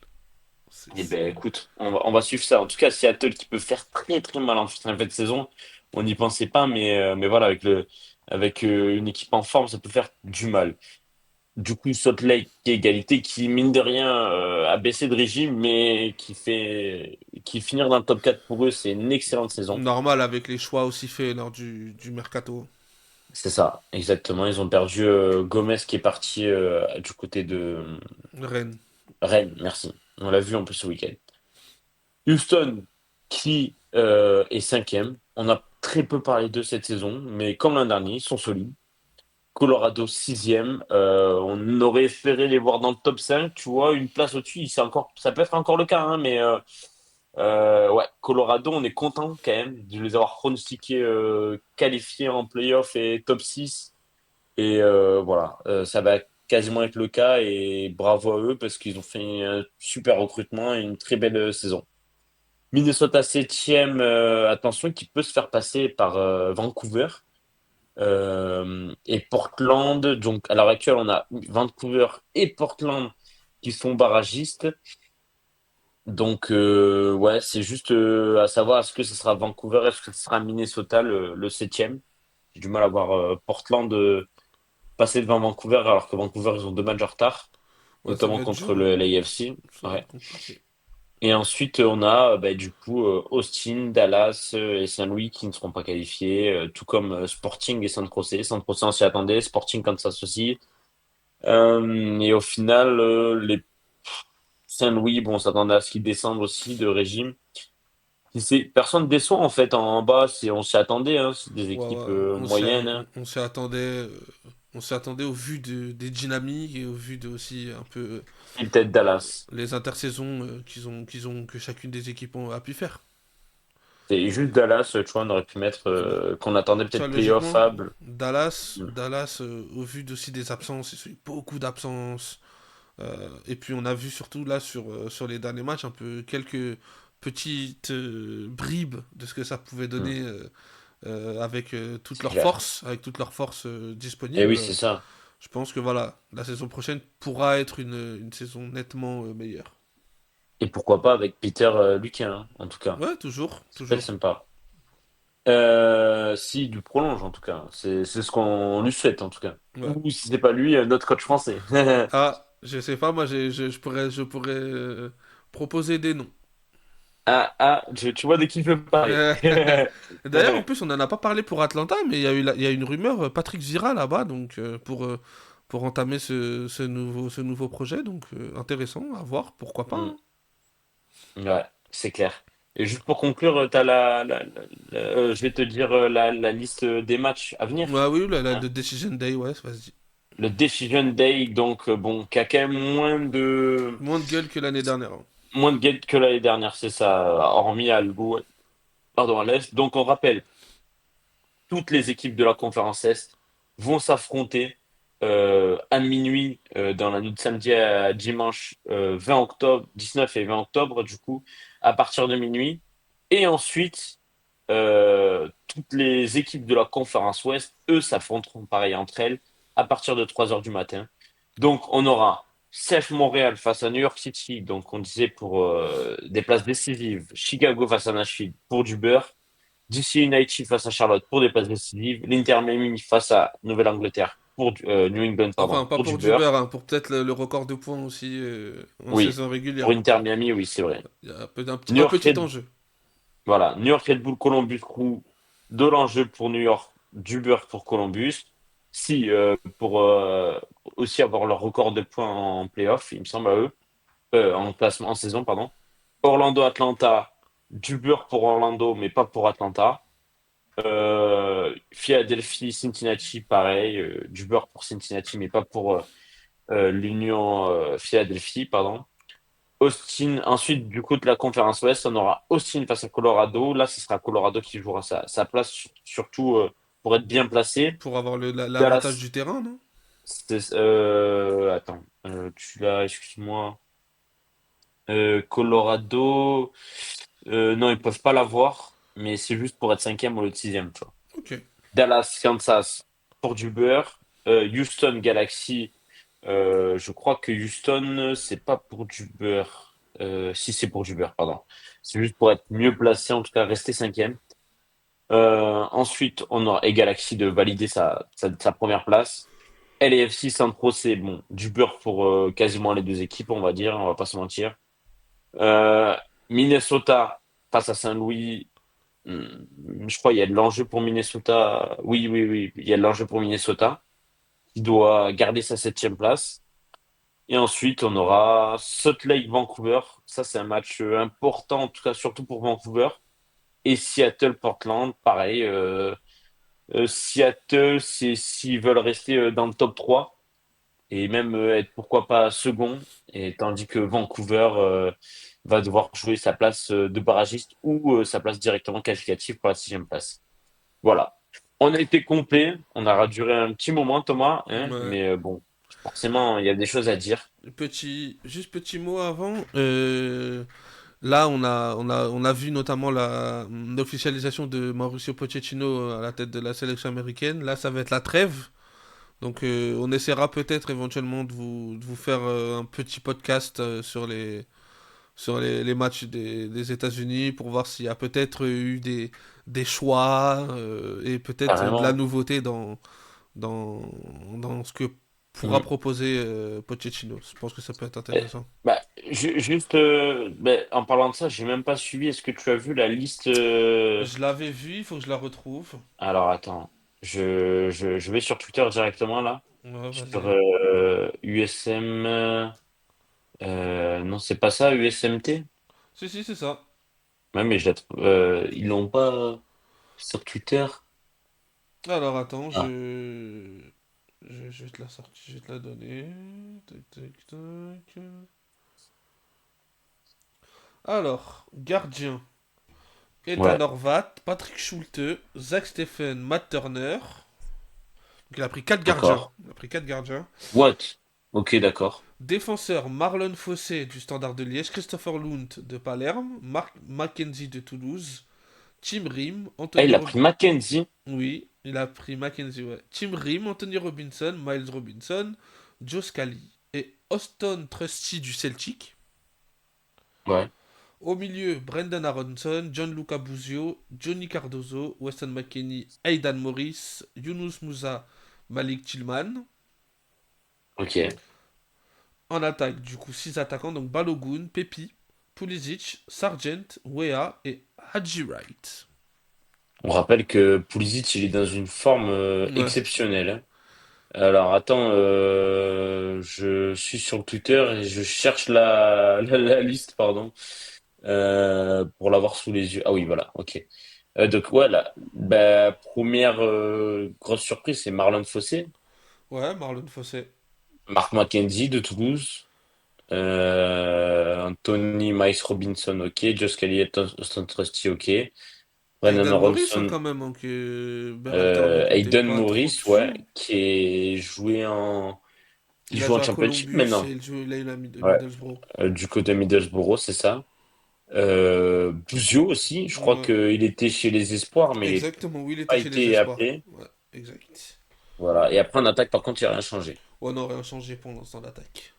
Eh ben écoute, on va suivre ça. En tout cas, Seattle qui peut faire très très mal en fin de saison, on n'y pensait pas, mais voilà, avec une équipe en forme, ça peut faire du mal. Du coup, Salt Lake qui est égalité, qui mine de rien a baissé de régime, mais qui finir dans le top 4 pour eux, c'est une excellente saison. Normal avec les choix aussi faits lors du mercato. C'est ça, exactement. Ils ont perdu Gomez qui est parti du côté de Rennes. Rennes, merci. On l'a vu en plus ce week-end. Houston qui est cinquième. On a très peu parlé d'eux cette saison, mais comme l'an dernier, ils sont solides. Colorado sixième. On aurait espéré les voir dans le top 5, tu vois, une place au-dessus. Ça peut être encore le cas, hein, mais ouais, Colorado, on est content quand même de les avoir pronostiqués qualifiés en playoff et top 6. Et voilà, ça va quasiment être le cas et bravo à eux parce qu'ils ont fait un super recrutement et une très belle saison. Minnesota septième, attention, qui peut se faire passer par Vancouver et Portland. Donc à l'heure actuelle, on a Vancouver et Portland qui sont barragistes. Donc ouais, c'est juste à savoir est-ce que ce sera Vancouver, est-ce que ce sera Minnesota le septième. J'ai du mal à voir Portland passer devant Vancouver alors que Vancouver ils ont 2 matchs de retard, Ouais, ça notamment va être contre dur, hein. le l'AFC. Ça va Ouais. être compliqué. Et ensuite on a bah, du coup Austin, Dallas et Saint-Louis qui ne seront pas qualifiés, tout comme Sporting et San José. San José on s'y attendait, Sporting Kansas aussi. Et au final les Saint-Louis, bon, on s'attendait à ce qu'ils descendent aussi de régime. Personne ne déçoit en fait en bas, on s'y attendait, hein, c'est des Ouais, équipes ouais, moyennes, hein. on s'y attendait au vu des dynamiques et au vu de aussi un peu Et peut-être Dallas. les intersaisons que chacune des a pu faire. C'est juste Dallas, tu vois, on aurait pu mettre Bah, qu'on attendait tu vois, peut-être playoff logiquement, Fable. Dallas, au vu aussi des absences, il y a eu beaucoup d'absences. Et puis on a vu surtout là sur les derniers matchs un peu quelques petites bribes de ce que ça pouvait Hmm, donner c'est clair. avec toute leur force Et disponible. oui, c'est ça. Je pense que voilà, la saison prochaine pourra être une saison nettement meilleure. Et pourquoi pas avec Peter Luquin, hein, en tout cas. Ouais, toujours, Ça peut être toujours. sympa. Si, du prolonge, en tout cas. C'est ce qu'on lui souhaite, en tout cas. Ouais. Ou si c'est pas lui, notre coach français. Ah, je sais pas, moi je pourrais proposer des noms. Tu vois de qui je veux parler. Euh, D'ailleurs, en plus, on n'en a pas parlé pour Atlanta, mais il y a une rumeur Patrick Vieira là-bas, donc pour entamer ce nouveau projet, donc intéressant à voir, pourquoi pas, Hmm, hein. ouais, c'est clair. Et juste pour conclure, t'as je vais te dire la liste des matchs à venir. Ouais, oui, la Hein. de Decision Day, ouais, vas-y. Le Decision Day, donc bon, qui a quand même Moins de gueule que l'année dernière, hein. moins de gates que l'année dernière, c'est ça, hormis pardon, à l'Est. Donc on rappelle, toutes les équipes de la conférence Est vont s'affronter à minuit dans la nuit de samedi à dimanche 20 octobre, 19 et 20 octobre, du coup, à partir de minuit. Et ensuite, toutes les équipes de la conférence Ouest, eux, s'affronteront pareil entre elles à partir de 3 heures du matin. Donc, on aura CF Montréal face à New York City, donc on disait pour des places décisives, Chicago face à Nashville pour du beurre. DC United face à Charlotte pour des places décisives. L'Inter Miami face à Nouvelle-Angleterre New England, Enfin, pardon, pas pour du pour du beurre, beurre. hein, pour peut-être le record de points aussi en Oui, saison pour régulière. Inter Miami, oui, c'est vrai. Il y a New un York petit Red, enjeu. voilà, New York Red Bull Columbus Crew, de l'enjeu pour New York, du beurre pour Columbus. Si, pour aussi avoir leur record de points en playoff, il me semble à eux, en classement, en saison, pardon. Orlando-Atlanta, du beurre pour Orlando, mais pas pour Atlanta. Philadelphie, Cincinnati, pareil, du beurre pour Cincinnati, mais pas pour l'Union Philadelphie, pardon. Austin, ensuite, du coup, de la conférence Ouest, on aura Austin face à Colorado. Là, ce sera Colorado qui jouera sa place, surtout pour être bien placé. Pour avoir l'avantage Dallas, du terrain, non? attends, tu l'as, excuse-moi. Colorado, non, ils peuvent pas l'avoir, mais c'est juste pour être cinquième au lieu de sixième, tu vois. Ok. Dallas, Kansas pour du beurre. Houston, Galaxy. Je crois que Houston, c'est pas pour du beurre. Si c'est pour du beurre, pardon. C'est juste pour être mieux placé, en tout cas rester cinquième. Ensuite, on aura et Galaxy de valider sa première place. LAFC, Saint c'est bon, du beurre pour quasiment les deux équipes, on va dire, on va pas se mentir. Euh, Minnesota face à Saint-Louis, je crois qu'il y a de l'enjeu pour Minnesota. Oui, oui, oui, il y a de l'enjeu pour Minnesota, qui doit garder sa septième place. Et ensuite, on aura Salt Lake Vancouver. Ça, c'est un match important, en tout cas, surtout pour Vancouver. Et Seattle Portland, pareil. Seattle, c'est s'ils veulent rester dans le top 3 et même être pourquoi pas second. Et tandis que Vancouver va devoir jouer sa place de barragiste ou sa place directement qualificative pour la sixième place. Voilà. On a été complet. On aura duré un petit moment, Thomas, hein, Ouais. mais bon, forcément, il y a des choses à dire. Juste petit mot avant. Là, on a vu notamment l'officialisation de Mauricio Pochettino à la tête de la sélection américaine. Là, ça va être la trêve. Donc, on essaiera peut-être éventuellement de vous faire un petit podcast sur les matchs des États-Unis pour voir s'il y a peut-être eu des choix et peut-être de la Carrément. nouveauté dans, dans ce que pourra Mm. proposer Pochettino. Je pense que ça peut être Euh, intéressant. Bah, juste, en parlant de ça, j'ai même pas suivi. Est-ce que tu as vu la liste Je l'avais vu, il faut que je la retrouve. Alors, attends. Je vais sur Twitter directement, là. Ouais, Sur vas-y. USM. Non, c'est pas ça, USMT? Si, si, c'est ça. Ouais, mais ils l'ont pas sur Twitter. Alors attends, Ah, je vais te la sortir, je vais te la donner. Tac, tac, tac. Alors, gardien. Ethan ouais, Horvath, Patrick Schulte, Zach Steffen, Matt Turner. Donc il a pris 4 gardiens. d'accord. Il a pris 4 gardiens. What? Ok, d'accord. Défenseur, Marlon Fossé du Standard de Liège, Christopher Lund de Palerme, Mark Mackenzie de Toulouse, Tim Rim, Ah, Anthony il a pris Mackenzie. Oui, il a pris Mackenzie, ouais. Tim Rim, Anthony Robinson, Miles Robinson, Joe Scally et Austin Trusty du Celtic. Ouais, Au milieu, Brendan Aronson, Gianluca Buzio, Johnny Cardozo, Weston McKennie, Aidan Morris, Yunus Musa, Malik Tillman. ok. En attaque, du coup, 6 attaquants, donc Balogun, Pepi, Pulisic, Sargent, Weah et Hadji Wright. On rappelle que Pulisic, il est dans une forme Ouais. exceptionnelle, hein. Alors attends, je suis sur le Twitter et je cherche la liste, pardon, pour l'avoir sous les yeux. Ah oui, voilà, ok. Donc voilà, bah, première grosse surprise, c'est Marlon Fossé, Ouais, Marlon Fossé. Mark McKenzie de Toulouse, Anthony Miles Robinson, ok, Josh Elliott, Austin Trusty, ok, Brennan Aiden Morris, hein, Robson, quand même, hein, que Berhalter ne comptait Hayden pas trop Morris, ouais, dessus. qui Il a joue en joué à Championship Columbus et maintenant. il a eu la Ouais. Middlesbrough. Du côté Middlesbrough, c'est ça. Bouzio aussi, je crois Ouais. qu'il était chez les Espoirs, mais il n'a Exactement, oui, il était pas chez les été Espoirs. appelé. Ouais, exact. Voilà. Et après, en attaque, par contre, il n'y a rien changé. Ouais, non, rien changé pour l'instant d'attaque.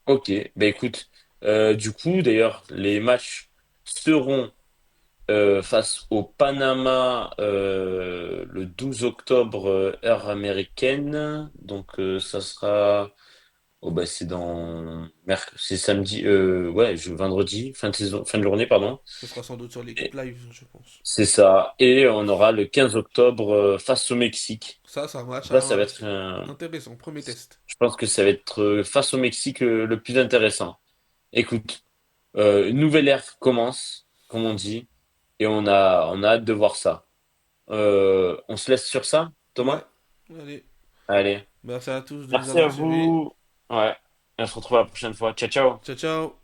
Ok, bah écoute, du coup, d'ailleurs, les matchs seront face au Panama le 12 octobre, heure américaine. Donc, ça sera. Oh, bah, c'est c'est samedi, ouais, vendredi, fin de saison, fin de journée, pardon. Ce sera sans doute sur l'équipe live, je pense. C'est ça. Et on aura le 15 octobre face au Mexique. Ça, c'est un match Donc là, ça va être intéressant. Premier test. je pense que ça va être face au Mexique le plus intéressant. Écoute, une nouvelle ère commence, comme on dit, et on a hâte de voir ça. On se laisse sur ça, Ouais, Thomas? allez. Allez. Merci à tous de nous Merci à avoir suivis. vous. Ouais. Et on se retrouve la prochaine fois. Ciao, ciao. Ciao, ciao.